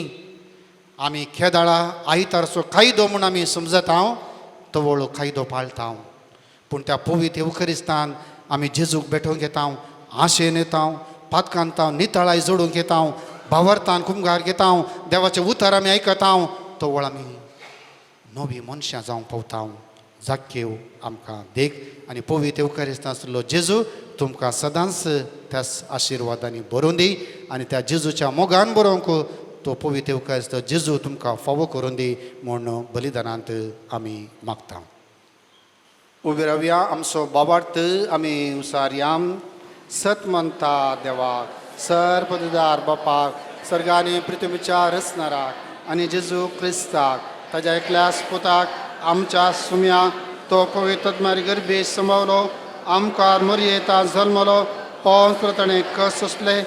आमी खेदाळा आयतारचो कायदो म्हूण आमी समजता, तो व्हडलो कायदो पाळटा. पूण त्या पवित्र येवकारिस्तान आमी जेजूक भेटोवंक येता, आशेन येता, पातकांता नितळाय जोडूंक येता, भावार्थान कुंभार घेता, देवाचे उतार आमी आयकता. तो वेळ आमी नवी मनशां जावंक पावता. जाकेव आमकां देख आनी पवित्र येवकारिस्तांतलो जेजू तुमकां सदांच त्या आशिर्वादांनी भरून दी आनी त्या जेजूच्या मोगान बरोवंक तो पवित्र येवकारिस्त जेजू तुमकां फावो करून दी म्हूण बलिदानांत आमी मागता. उबे रावया. आमचो बाबार्थ आमी उसारया. सत म्हणटा देवाक, सर्पदार बापाक, सर्गांनी पृथ्वीच्या रचणाराक आनी जेजू क्रिस्ताक ताच्या एकल्याच पुताक आमच्या सुम्या तो पवित्र आत्म्यारी गर्भे समावलो, आमकां मरयेता जल्मलो, पावस ताणें कस सोंसले,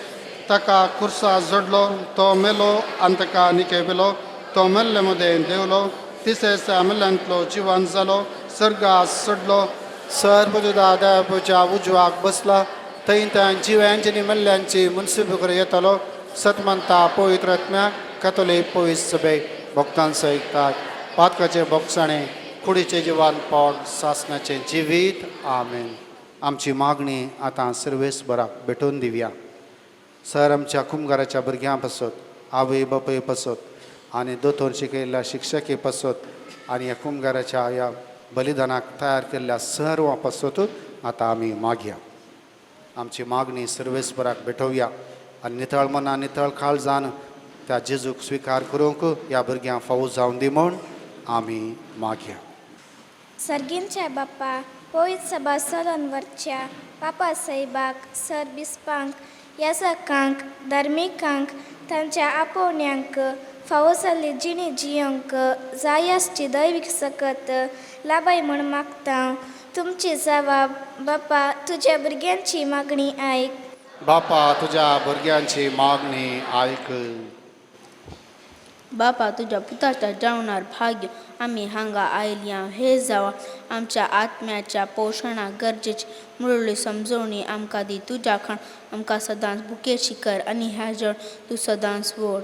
ताका खुर्सा जोडलो, तो मेलो आनी ताका निकेबिलो, तो मेल्ले मदें देवलो, तिसऱ्या दिसा मेल्ल्यांतलो जिवन जालो, सर्गाक चडलो, सर्वजुदा देवाच्या उजवाक बसला, थंय त्या जिव्यांची आनी मेल्ल्यांची मुन्सिपल येतालो. सतमंता पवित्र आत्म्याक कॅथोलीक पवित्र सभेक भक्तांक सयतात. पातकाचे भोगसाणें कुडीचें जिवन पोट सासणाचें जिवीत. आमेन. आमची मागणी आतां सर्वेस्पराक भेटोवन दिवया. सर आमच्या कुंभाराच्या भुरग्यां पासत, आवय बापूय पासत आनी दोतोर शिकयल्ल्या शिक्षकी पासत आनी ह्या कुंभाराच्या ह्या बलिदानाक तयार केल्ल्या सर्वां पासत आतां आमी मागया. आमची मागणी सर्वेस्पराक भेटोवया आनी नितळ मना नितळ काळजान त्या जेजूक स्विकार करूंक ह्या भुरग्यांक फावो जावन दी म्हूण आमी मागया. सर्गींच्या बाप्पा, पवित्र सभा सदनवरच्या पापा साहेबाक, सर बिस्पांक, यासकांक, धार्मिकांक, तांच्या आपोवण्यांक फावो जाल्ली जिणी जियोंक जाय आसची दैवीक सकत लाबाय म्हूण मागता. तुमची जबाब बाप्पा, तुज्या भुरग्यांची मागणी आयक. बापा, तुज्या भुरग्यांची मागणी आयक. बापा, तुझ्या पुताच्या जेवणार भाग्य आम्ही हांगा आयल्या. हे जावं आमच्या आत्म्याच्या पोषणाक गरजेची मुरळी समजवणी आमकां दी. तुज्या खाण आमकां सदांच बुकेची कर आनी ह्या जण तूं सदांच व्हड.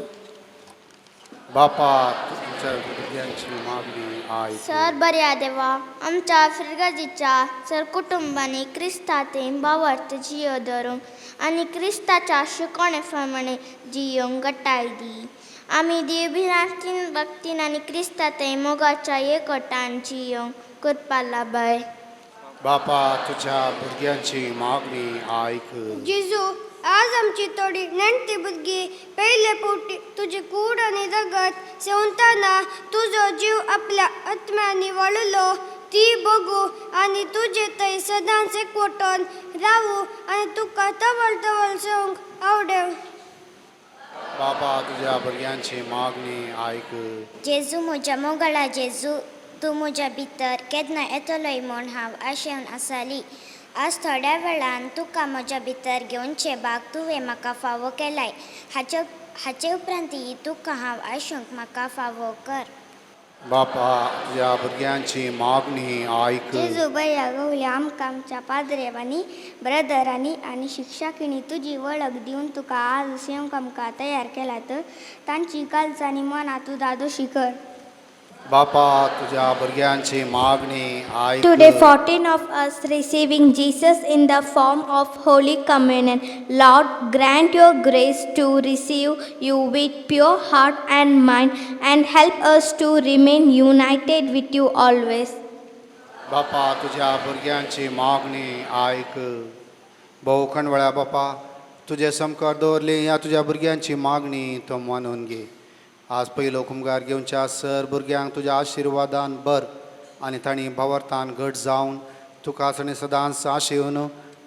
बापा, तुज्या भुरग्यांची मागणी आयक. सर बऱ्या देवा, आमच्या फिरगजीच्या सर कुटुंबांनी क्रिस्तांतें भावार्थ जियो धरूंक आनी क्रिस्ताच्या शिकवणे प्रमाणे जियोंक घटाय दी. आमी देवभिरांतीन भक्तीन आनी क्रिस्तांतें मोगाच्या एकवटान जियोंक करपा लाभय. बापा, तुज्या भुरग्यांची मागणी आयक. जेजू, आज आमची थोडी नेणटी भुरगीं पयले फावटी तुजी कूड आनी जगत सेवताना तुजो जीव आपल्या आत्म्यांनी वळलो ती बघू आणि तुझे थंय सदांच एकवटून राहू आणि तुका तवळ तवळ सोंग आवडेव. बाबा तुझ्या भुरग्यांची मागणी आयक. जेजू म्हज्या मोगळा जेजू, तूं म्हज्या भितर केन्ना येतलोय म्हूण हांव आशेवन आसली. आज थोड्या वेळान तुका म्हज्या भितर घेवनचे बाग तुवें म्हाका फावो केलाय. हाचे उपरांतय तुका हांव आशूंक म्हाका फावो कर. बापा तुझ्या भुरग्यांची मागणी आयक. जेजू बया गवल्या आमकां आमच्या पाद्रेवांनी ब्रदरांनी आनी शिक्षकांनी तुजी वळख दिवन तुका आज येवंक आमकां तयार केला तर तांची कालचांनी मनां तूं दादोशी कर. बापा तुझ्या भुरग्यांची मागणी आयक. Today, 14 of us receiving Jesus in the form of Holy Communion. Lord, grant your grace to receive you with pure heart and mind and help us to remain united with you always. बापा तुझ्या भुरग्यांची मागणी आयक. भोव खणवळ्या बापा तुझे समकार दवरली ह्या तुझ्या भुरग्यांची मागणी तो मानून घे. आज पयलो कुमगार घेवच्या सर भुरग्यांक तुज्या आशिर्वादान बर आनी तांणी भावार्थान घट जावन तुका ताणें सदांच आशेवन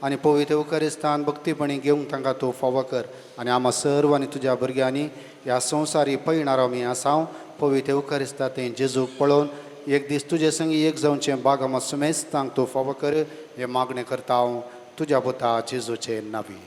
आनी पवित्र उकरिस्तान भक्तीपणी घेवंक तांकां तूं फावो कर. आनी आम्हा सर्व आनी तुज्या भुरग्यांनी ह्या संवसारी पळयणारो आमी आसांव पवित्र उकरिस्ता तें जेजूक पळोवन एक दीस तुजे संगी एक जावचें बाग आम्हा सुमेस्तांक तूं फावो कर. हें मागणें करता हांव तुज्या पुता जेजूचे नांवी.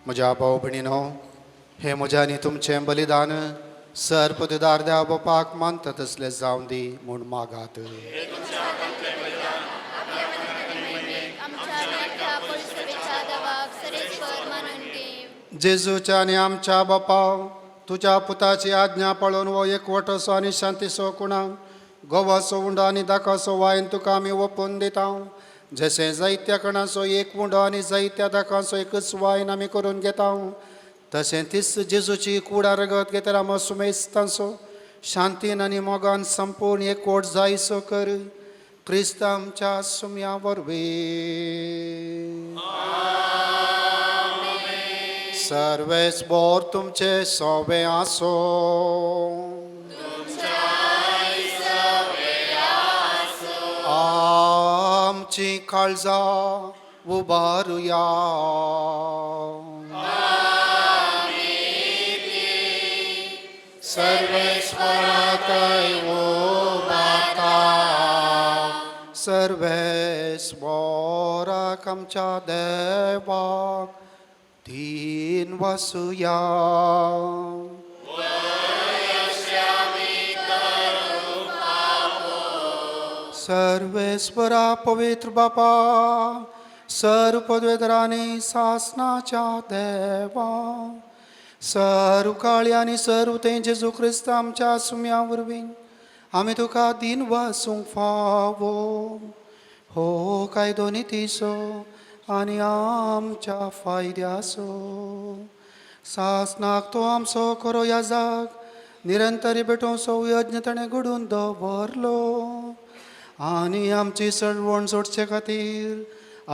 म्हज्या भाव भयणीनो, हे म्हज्या आनी तुमचें बलिदान सर्पदार देवा बापाक मानता तसलें जावं दी म्हूण मागात. जेजूच्या आनी आमच्या बापा, तुज्या पुताची आज्ञा पळोवन वो एकवटसो आनी शांतीसो कुणाक गोवाचो उंडो आनी दाकाचो वायन तुका आमी ओपून दिता. जशें जायत्या कणाचो एक उंडो आनी जायत्या दाकाचो एकच वायन आमी करून घेता, तशें तीच जेजूची कुडा रगत घेतर आमी सुमेस्तांचो शांतीन आनी मोगान संपूर्ण एकवट जायसो कर. क्रिस्त आमच्या सुम्या वरवीं. सर्वेस बोर तुमचे सोबे आसो. आमची काळजां उबारुया. सर्वेश्वराकय उबारता. सर्वेश्वराक आमच्या देवाक तीन वासुया. सर्वेश्वरा पवित्र बापा, सर्व पदवेदरांनी सासनाच्या देवा, सर्व काळी आनी सर्व ते जेजू क्रिस्त आमच्या सुम्या वरवीं आमी तुका दिन वासूंक फावो. हो कायदो नितीसो आनी आमच्या फायद्याचो. सासनाक तो आमचो खरो याजक निरंतरी भेटोवचो यज्ञ ताणें घडून दवरलो आनी आमची सडवण सोडचे खातीर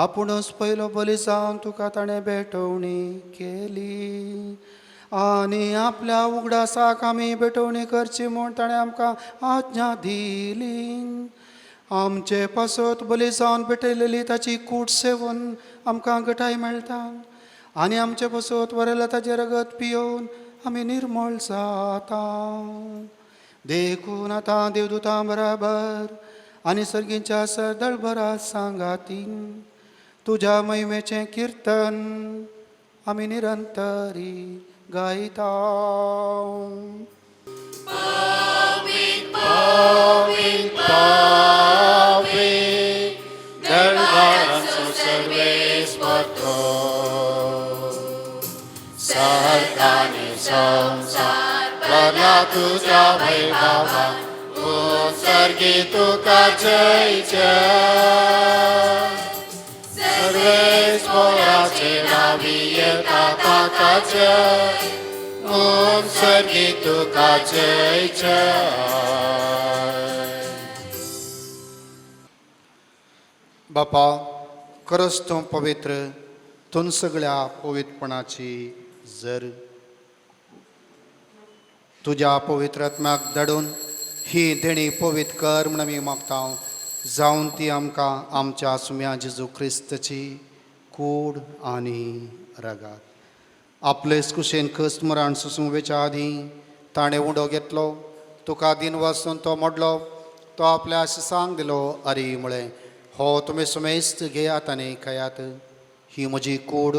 आपुणूच पयलो बली जावन तुका ताणें भेटवणी केली. आनी आपल्या उगडासाक आमी भेटवणी करची म्हूण ताणें आमकां आज्ञा दिली. आमचे पासत बली जावन भेटयलेली ताची कूट सेवन आमकां घटाय मेळटा आनी आमचे पासत वरयला ताचे रगत पियोवन आमी निर्मळ जाता. देखून आतां देवदूतां बराबर आनी सर्गींच्या सरदळभरा सांगातीन तुज्या महिमेचें कीर्तन आमी निरंतरी गायता. तुझ्या वैभवा उत्सर्गी तुका जय जय. सर्वेश्वराचे नावी येता ताका जय. उत्सर्गी तुका जय जय. बापा, खरंच तूं पवित्र, तूं सगळ्या पवित्रपणाची जर तुज्या पवित्र आत्म्याक धाडून ही देणी पवित्र कर म्हूण आमी मागता. जावन ती आमकां आमच्या सुम्या जेजू क्रिस्तची कूड आनी रगात. आपलेच कुशेन कस्ट मरण सुसुंबेच्या आदीं ताणें उडो घेतलो, तुका दिन वाचून तो मोडलो, तो आपल्या आशिसांक दिलो अरी म्हळें, हो तुमी सुमेस्त घेयात आनी खयात, ही म्हजी कूड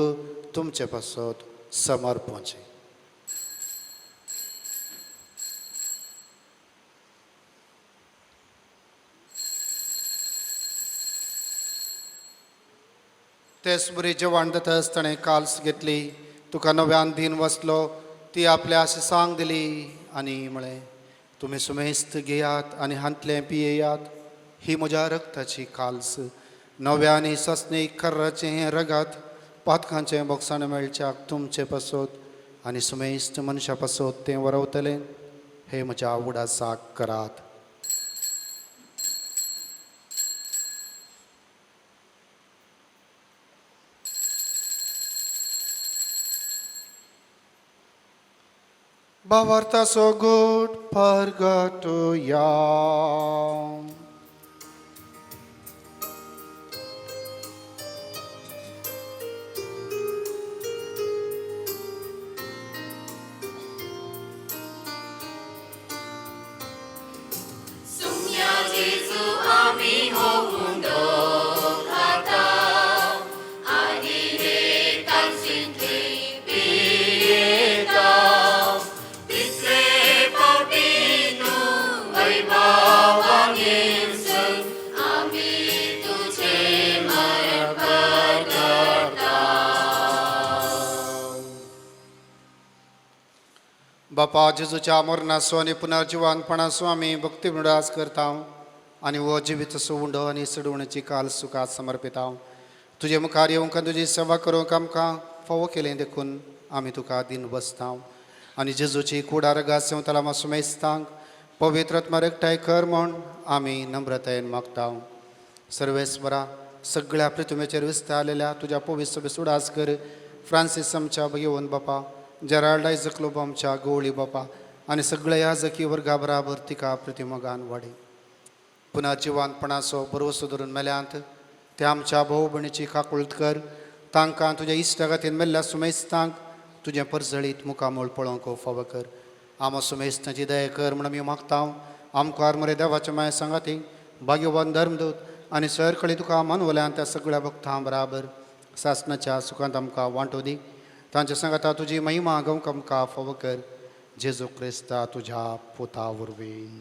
तुमचे पासत समर्पणची. तेच बरी जेवण जाताच ताणें काल्स घेतली, तुका नव्यान दिन वचलो, ती आपल्या आशिसांक दिली आनी म्हळें, तुमी सुमेस्त घेयात आनी हांतलें पियेयात, ही म्हज्या रक्ताची काल्स, नव्या आनी सस्नीक खर्राचें हें रगत पातकांचें बोगसाण मेळच्याक तुमचे पासत आनी सुमेस्त मनशा पासत तें वरवतलें, हे म्हज्या उडासाक करात. Bavarta so good, purgatoria. बापा जेजूच्या मरणाचो आनी पुनर्जिवानपणाचो आमी भक्ती विडास करता आनी हो जिवीत उंडो आनी सडवणेची काल सुखात समर्पिता. तुजे मुखार येवंक तुजी सेवा करूंक आमकां फावो केलें देखून आमी तुका दिन बसता आनी जेजूची कुडार गासेवतला मातसो मेस्तांक पवित्र आत्मा एकठांय कर म्हूण आमी नम्रतायेन मागता. सर्वेस्वरा सगळ्या पृथ्वीचेर विस्तारलेल्या तुज्या पवित्र सुडास कर. फ्रांसीस आमच्या घेवन बापा, जेराल्ड आयजक लोब आमच्या गवळी बापा आनी सगळ्या याजकी वर्गा बराबर तिका प्रतिमगान वाडय. पुनर्जिवानपणाचो भरवसो धरून मेल्यांत ते आमच्या भाऊ भयणीची काकुळट कर. तांकां तुज्या इश्टा खातीर मेल्ल्या सुमेस्तांक तुजें परजळीत मुखामोळ पळोवंक फावो कर. आमो सुमेस्तांची दया कर म्हूण आमी मागता. आमकां मरे देवाच्या माय सांगाती भाग्यवान धर्मदूत आनी सरकळी तुका मानवल्यान त्या सगळ्या भक्तां बराबर सासणाच्या सुखांत आमकां वांटो दी. तांच्या सांगाता तुजी महिमा गावंक आमकां फावो कर. जेजू क्रिस्ता तुज्या पुता वरवीं.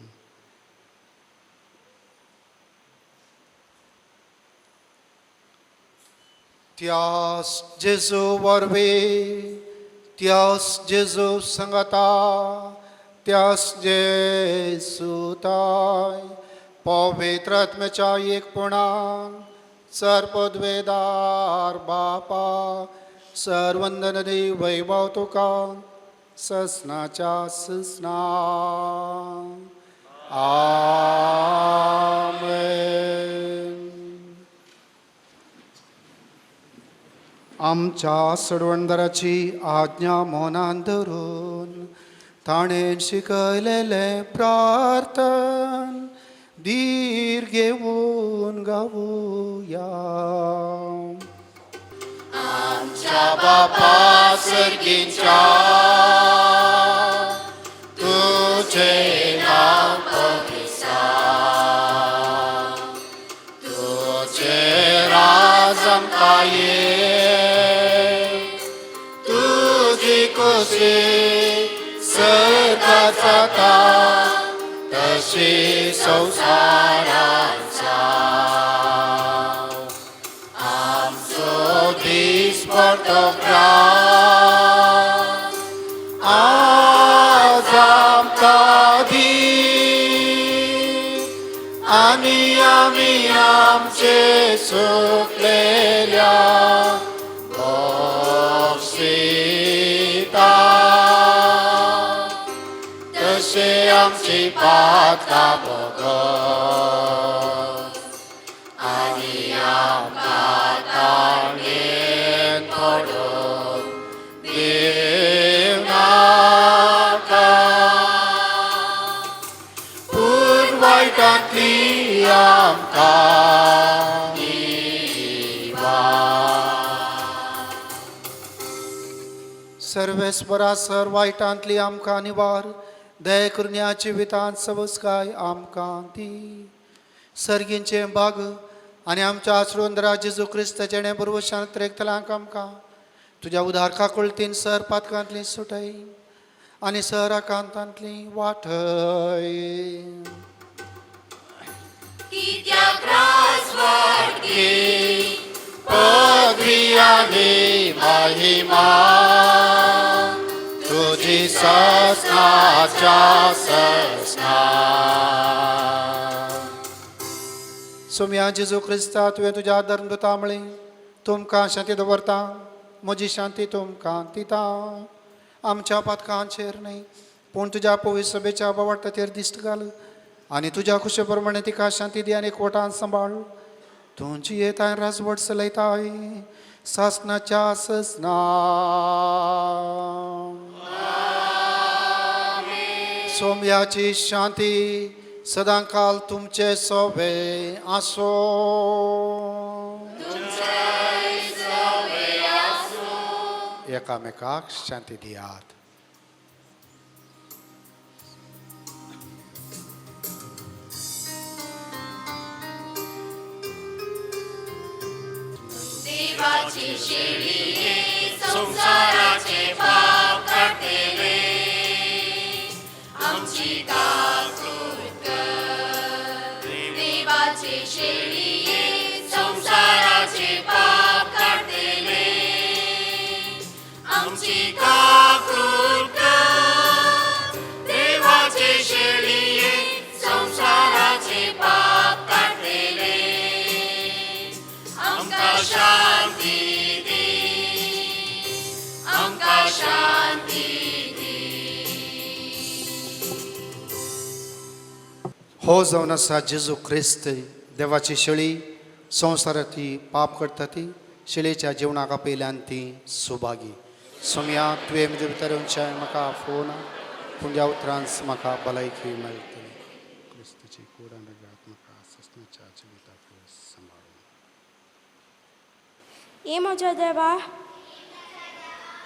त्यास जेजू वरवीं, त्यास जेजू सांगाता, त्यास जेसूताय पवित्र आत्म्याच्या एकपणान सर्पद्वेदार बापा सर्वंदन दी वैभव तुका ससनाच्या ससना. आमेन. आमच्या सडवणदाराची आज्ञा मौनान धरून ताणें शिकयलेलें प्रार्थन धीर घेवन गावुया. आमच्या बापा सर्गीच्या तुझे नाव पविसा, तुझे राज आमकां ये, तुझी खुशी सदां जाता तशी संवसारांत जावं. आमचो दीस पडटोग्रास आज आमकां दी आनी आमी आमचे सुकलेल्या बोगसिता तशे आमची पातकां बोगस आनी आमकां ताणें पडोवन दिव नाका. पूण वायटांतली आमकां सर्वेस्परा सर वायटांतली आमकां निवार दया करून ह्या जिवितांत सबसकाय आमकां दी सर्गींचे भाग आनी आमच्या आसरोंदरा जेजू क्रिस्त जेणे बरोवशान त्रेकतलांक आमकां तुज्या उदार काकुळतीन सर पातकांतली सुटय आनी सर आकांतांतली वाटय पदवी आनी महिमा तुझी ससनाच्या ससना सोम्या जेजू क्रिस्ता तुवें तुज्या धर्मदुता मळी तुमकां शांती दवरता म्हजी शांती तुमकां दिता आमच्या पातकांचेर न्हय पूण तुज्या पवित्र सभेच्या बावटाचेर दिश्ट घाल आनी तुज्या खुशे प्रमाणे तिका शांती दी आनी एकवटान सांबाळ तुमची येताय राजवट चलयताय सासनाच्या ससना सोम्याची शांती सदांकाल तुमचे सोबे आसो एकामेकाक शांती दियात देवाची शेळी संसाराचे पाप काटेले आमची काकूट देवाची शेळी संसाराचे पाप काटेले आमची काकूट देवाची शेळी संसाराचे पाप काटेले आमकां शांती दी आमकां शांती हो जावन आसा जेजू ख्रिस्त देवाची शेळी संवसाराची पाप करता ती शेळेच्या जेवणाका पयल्यान ती सुभागी सोम्या तुवें म्हजे भितर येवनशाय म्हाका फोन पूण ह्या उतरांच म्हाका भलायकी मेळटली क्रिस्ताची कुरान रगत म्हाका ससनाच्या जिविताक सांबाळून ये म्हज्या देवा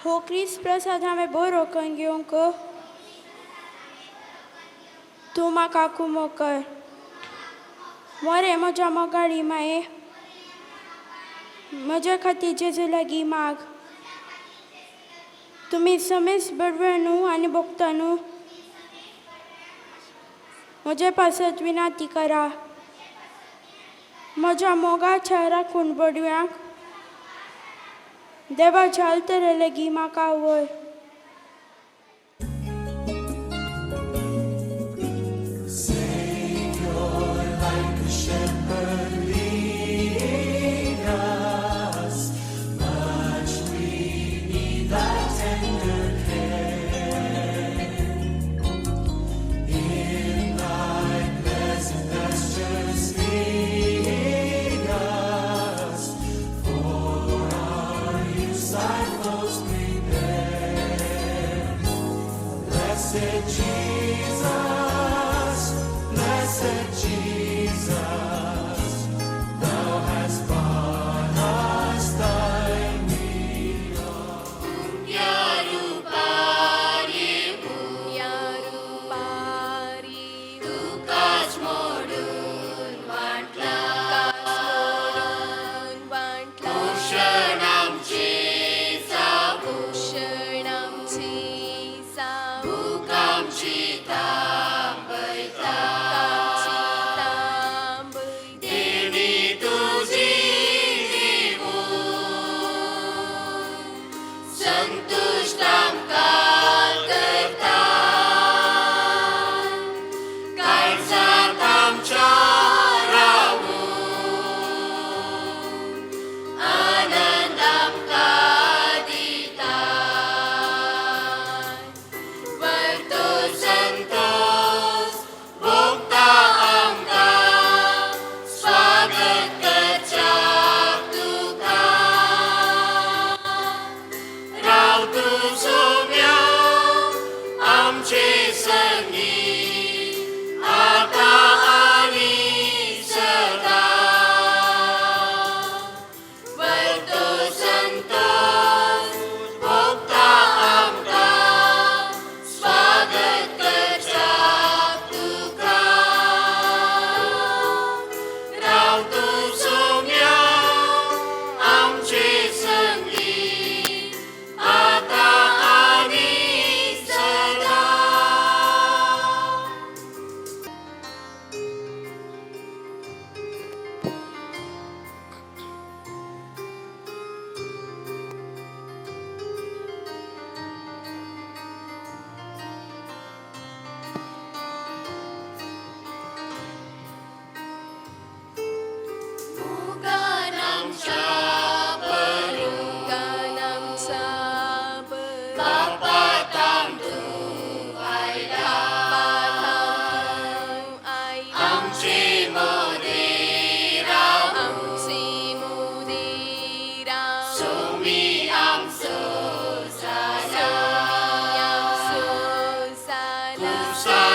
हो क्रिस्त प्रसाद हांवें बरो करून घेवंक तूं म्हाका कुमो कर मोरे म्हज्या मोगाळी माये म्हजे खातीर जेजू लागीं माग तुमी समेस बडवळ न्हू आनी भोगता न्हू म्हजे पासत विनाती करा म्हज्या मोगाच्या राखून बडव्यांक देवाच्या अल्तरे लेगीं म्हाका वय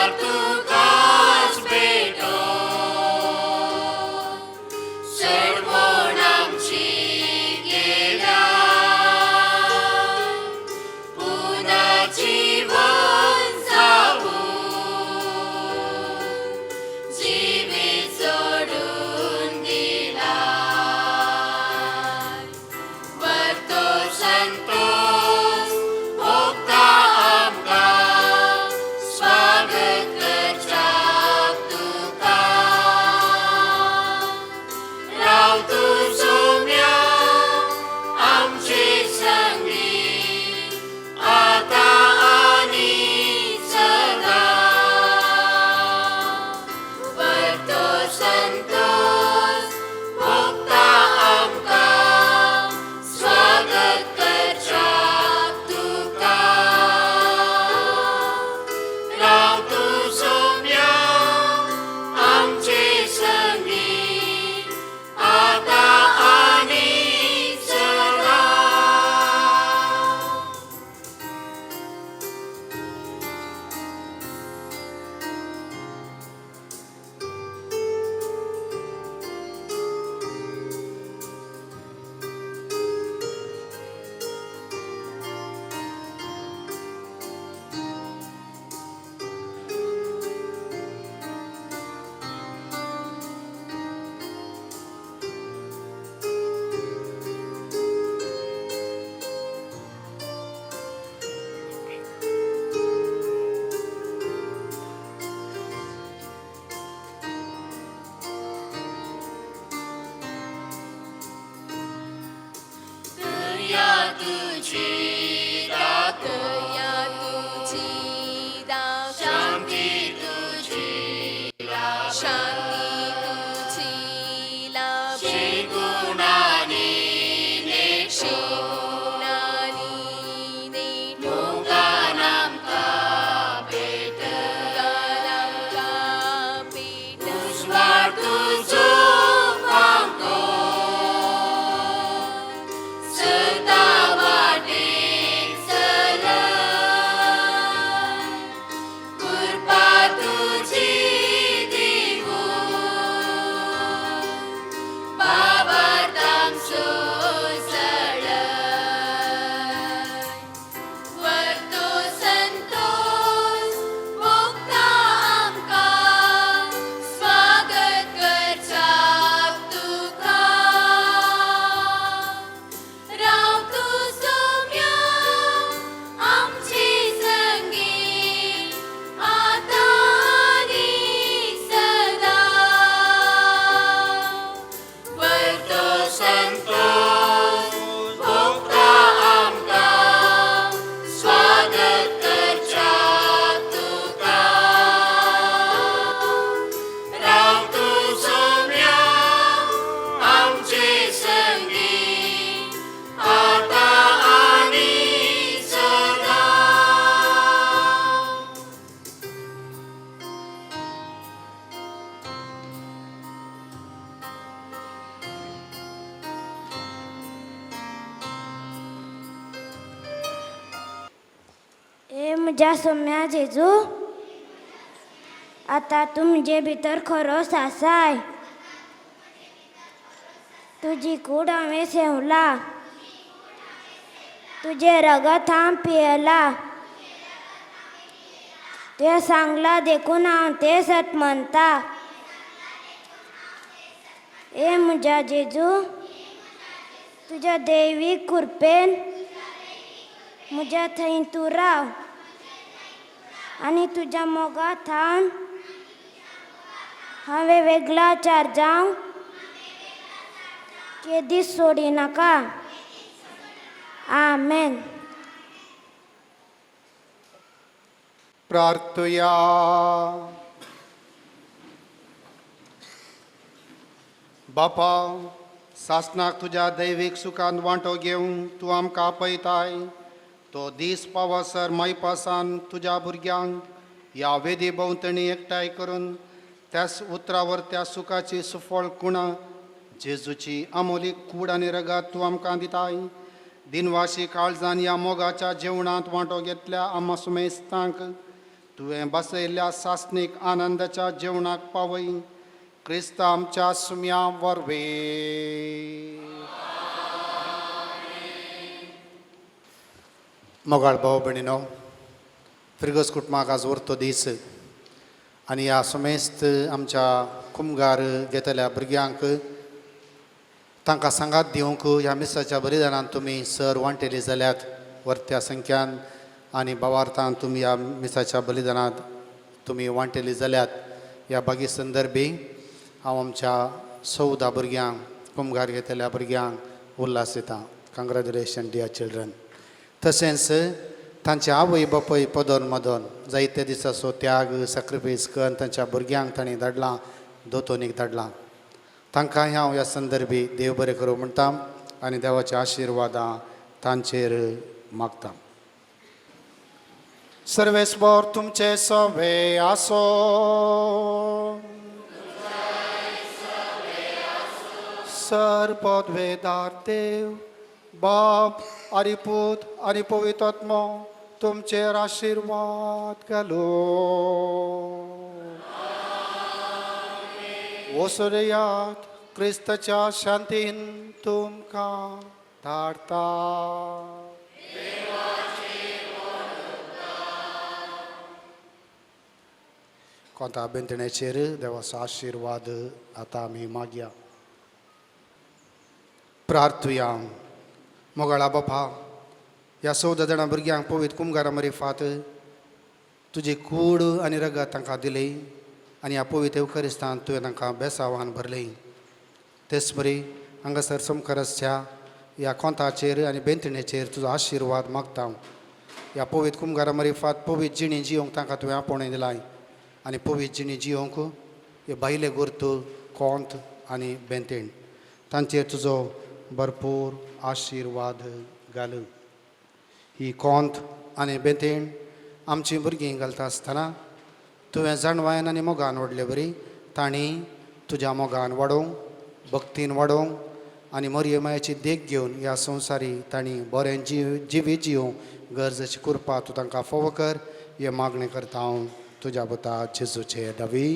संसार तुकाच भेटो सर्वोण आमची गेल्या पुन्हा जीवन जाऊ जीवित सोडून दिला वर्तो संतोष भोगता आमकां स्वागत करच्याक तुका राव तूं सोम्या आमचे संगी आतां आनी सदां वर्तो संतोष भोगता आमकां स्वागत करच्याक तुका राव तूं सोम्या आमचे संगी आतां आनी सदां दया तुझी दातो शांती तुझी शिगुणानी नेटो मुखान आमकां भेट उजवाड तुजो पावतो सदा वाटेक चलय कृपा तुझी दिवून बाबा तामसो चलय वर्तो संतोष भोगता आमकां स्वागत करच्याक तुका राव तूं सोम्या आमची संगी आतां आनी सदां वर्तो संतोष भोगता आमकां स्वागत करच्याक तुका राव तूं सोम्या आमचे संगी आतां आनी सदां ए म्हज्या सोम्या जेजू आतां तूं म्हजे भितर खरोच आसाय तुजी कूड हांवें सेवला तुजें रगत हांव पियेला तुवें सांगलां देखून हांव तें सत म्हणटा ए म्हज्या जेजू तुज्या दैवीक कृपेन म्हज्या थंय तूं राव आनी तुज्या मोगात हांवें वेगळाचार जावं केदीस सोडिनाका आमेन. प्रार्थुया. बापा, सासनाक तुज्या दैवीक सुखान वांटो घेवंक तूं आमकां आपयताय. तो दीस पावसर मैपासान तुज्या भुरग्यांक ह्या वेदी भोंवतणी एकठांय करून त्याच उतरावर त्या सुखाची सुफळ कुणां जेजूची अमोलीक कूड आनी रगत तूं आमकां दिताय. दिनवाशी काळजान ह्या मोगाच्या जेवणांत वांटो घेतल्या आम्हा सुमेस्तांक तुवें बसयल्ल्या सासणीक आनंदाच्या जेवणाक पावय. क्रिस्त आमच्या सुम्या वरवे. मोगाळ भाव भयणीनो, फिरगस कुटुंबाक आज उरतो दीस आनी ह्या सुमेस्त आमच्या कुमगार घेतल्या भुरग्यांक तांकां सांगात दिवंक ह्या मिसाच्या बलिदानान तुमी सर वांटेली जाल्यात वर्त्या संख्यान आनी भावार्थान तुमी ह्या मिसाच्या बलिदानांत तुमी वांटेली जाल्यात. ह्या बागी संदर्भी हांव आमच्या 14 भुरग्यांक कुमगार घेतल्या भुरग्यांक उल्हास दिता. Congratulation dear children. तशेंच तांचे आवय बापूय पदोन मदोन जायते दिसाचो त्याग सॅक्रिफायस करून तांच्या भुरग्यांक तांणी धाडलां, दोतोनीक धाडलां. तांकां हांव ह्या संदर्भी देव बरें करूं म्हणटा आनी देवाच्या आशिर्वादां तांचेर मागता. सर्वेस्वर तुमचे सवे आसो. सर्वपदवेदार देव बाप आनी पूत आनी पवित्र आत्मा तुमचेर आशिर्वाद घालो. ओसुर्यात क्रिस्ताच्या शांतीन तुमकां धाडटा. कोंता बेंतणेचेर देवाचो आशिर्वाद आतां आमी मागया. प्रार्थुया. मोगाळा बापा, ह्या 14 जाणां भुरग्यांक पवित्र कुमगारा मरिफात तुजी कूड आनी रगत तांकां दिली आनी ह्या पवित्र एवकरिस्तान तुवें तांकां बेसांवान भरली. तेच बरी हांगासर समकारसच्या ह्या कोंताचेर आनी बेंतणेचेर तुजो आशिर्वाद मागता. ह्या पवित्र कुमगारा मरिफात पवित्र जिणी जियोंक तांकां तुवें आपोवणें दिलाय आनी पवित्र जिणी जियोंक हे भायले गुर्त कोंत आनी बेंतीण तांचेर तुजो भरपूर आशिर्वाद घाल. ही कोंत आनी बेंतीण आमचीं भुरगीं घालता आसतना तुवें जाणवायन आनी मोगान व्हडले बरी तांणी तुज्या मोगान वाडोवंक, भक्तीन वाडोवंक आनी मरियमायाची देख घेवन ह्या संवसारी तांणी बरें जिवी जियोवंक गरजेची कृपा तूं तांकां फोव कर. हे मागणें करता हांव तुज्या पुता जेजूचे नवी.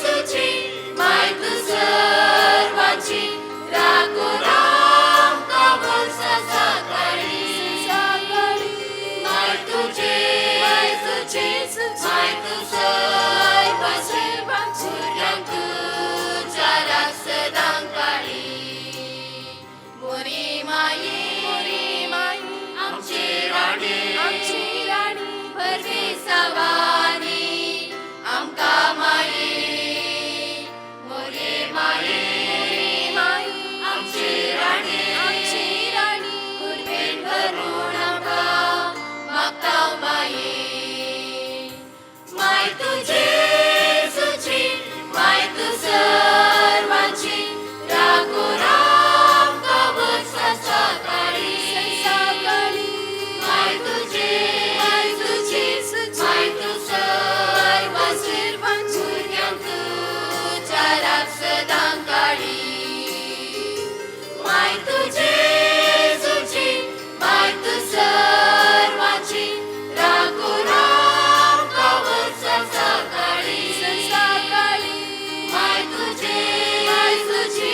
तुझे माय तू सर्वांची राखो. तुझे सुची माय तू सर्वांची राखो राम कवच सकाळी माय तुझे सुची माय तू सर्वांची भुरग्यांक तुझ्या राक्षदां काळी माय तुझे सुची माय तू सर्वांची राखो राम कवच सकाळी माय तुझे सुची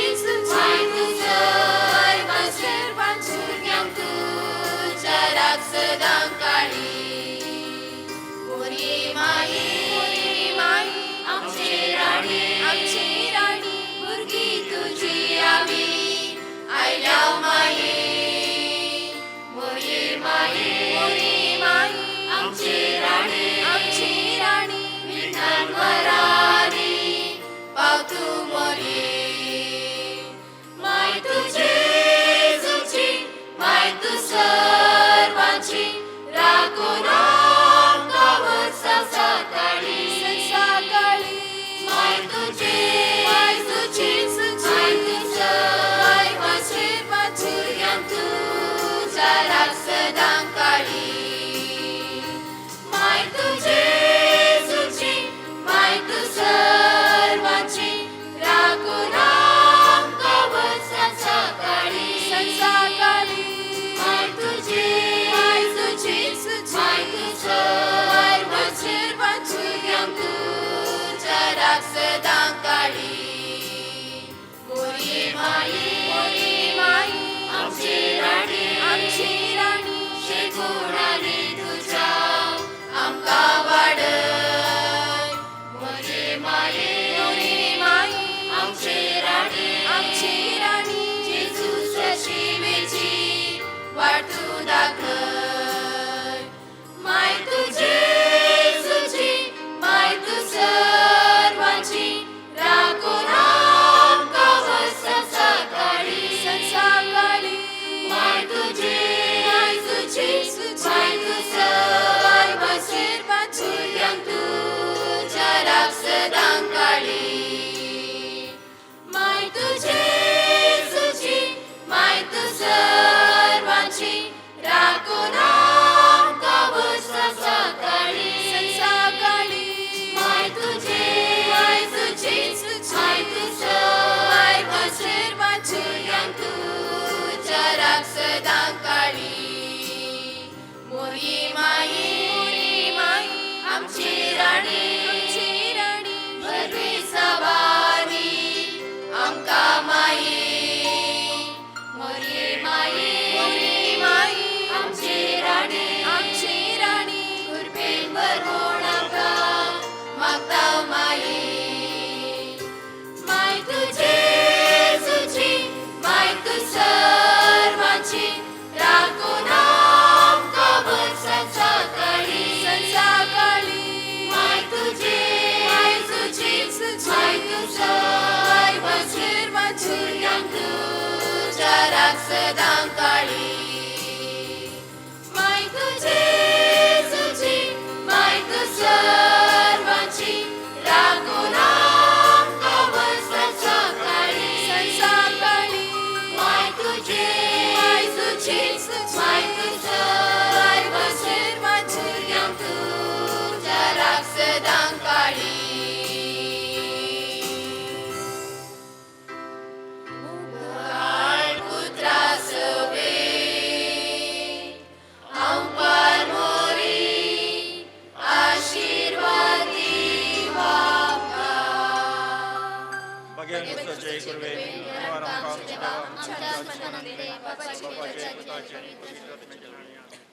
माय तू सर्वांची भुरग्यांक तुझ्या राक्षदां काळी मोरी माई आमची राणी भुरगी तुझी आमी आयल्या माई मोरी माई आमची राणी विठान वरानी पावतू मोरी माय तुझे सुची माय तू सर्वांची राखो राम कवच सकाळी माय तुझे सुची माय तू सर्वांची भुरग्यांक तुझ्या राक्षदां काळी माय तुझे सुची माय तू सर्वांची राखो राम कवच सकाळी माय तुझे सुची माय तू सर्वांची भुरग्यांक तुझ्या राक्षदां काळी मोरी माई आमची राणी शेकोडानी तुझ्या आमकां वाडय मोरी माई आमची राणी जेजू शिवेची वाट तू दाखय माय तुझे सुची माय तू सर्वांची राखो राम कवच सकाळी माय तुझे सुची माय तू सर्वांची भुरग्यांक तुझ्या राक्षदां काळी माय तुझे सुची माय तू सर्वांची राखो राम कवच सकाळी माय तुझे सुची माय तू सर्वांची भुरग्यांक तुझ्या राक्षदां काळी मोरी माई आमची राणी बरवी सवारी आमकां माई मोरी माई आमची राणी कुर्बेन बरोवन आमकां मागता माई माय तुझे सुची माय तू सर्वांची राखो राम कवच सकाळी माय तुझे सुची माय तू सर्वांची भुरग्यांक तुझ्या राक्षदां काळी माय तुझे सुची माय तू सर्वांची राखो राम कवच सकाळी माय तुझे सुची माय तू सर्वांची भुरग्यांक तुझ्या राक्षदां काळी पुत्रा सवे अंपार मोरी आशीर्वाद दिवा Bagian Gusto Jay Kurwin, Warang Kau, Bapak Jay, Putar Jay,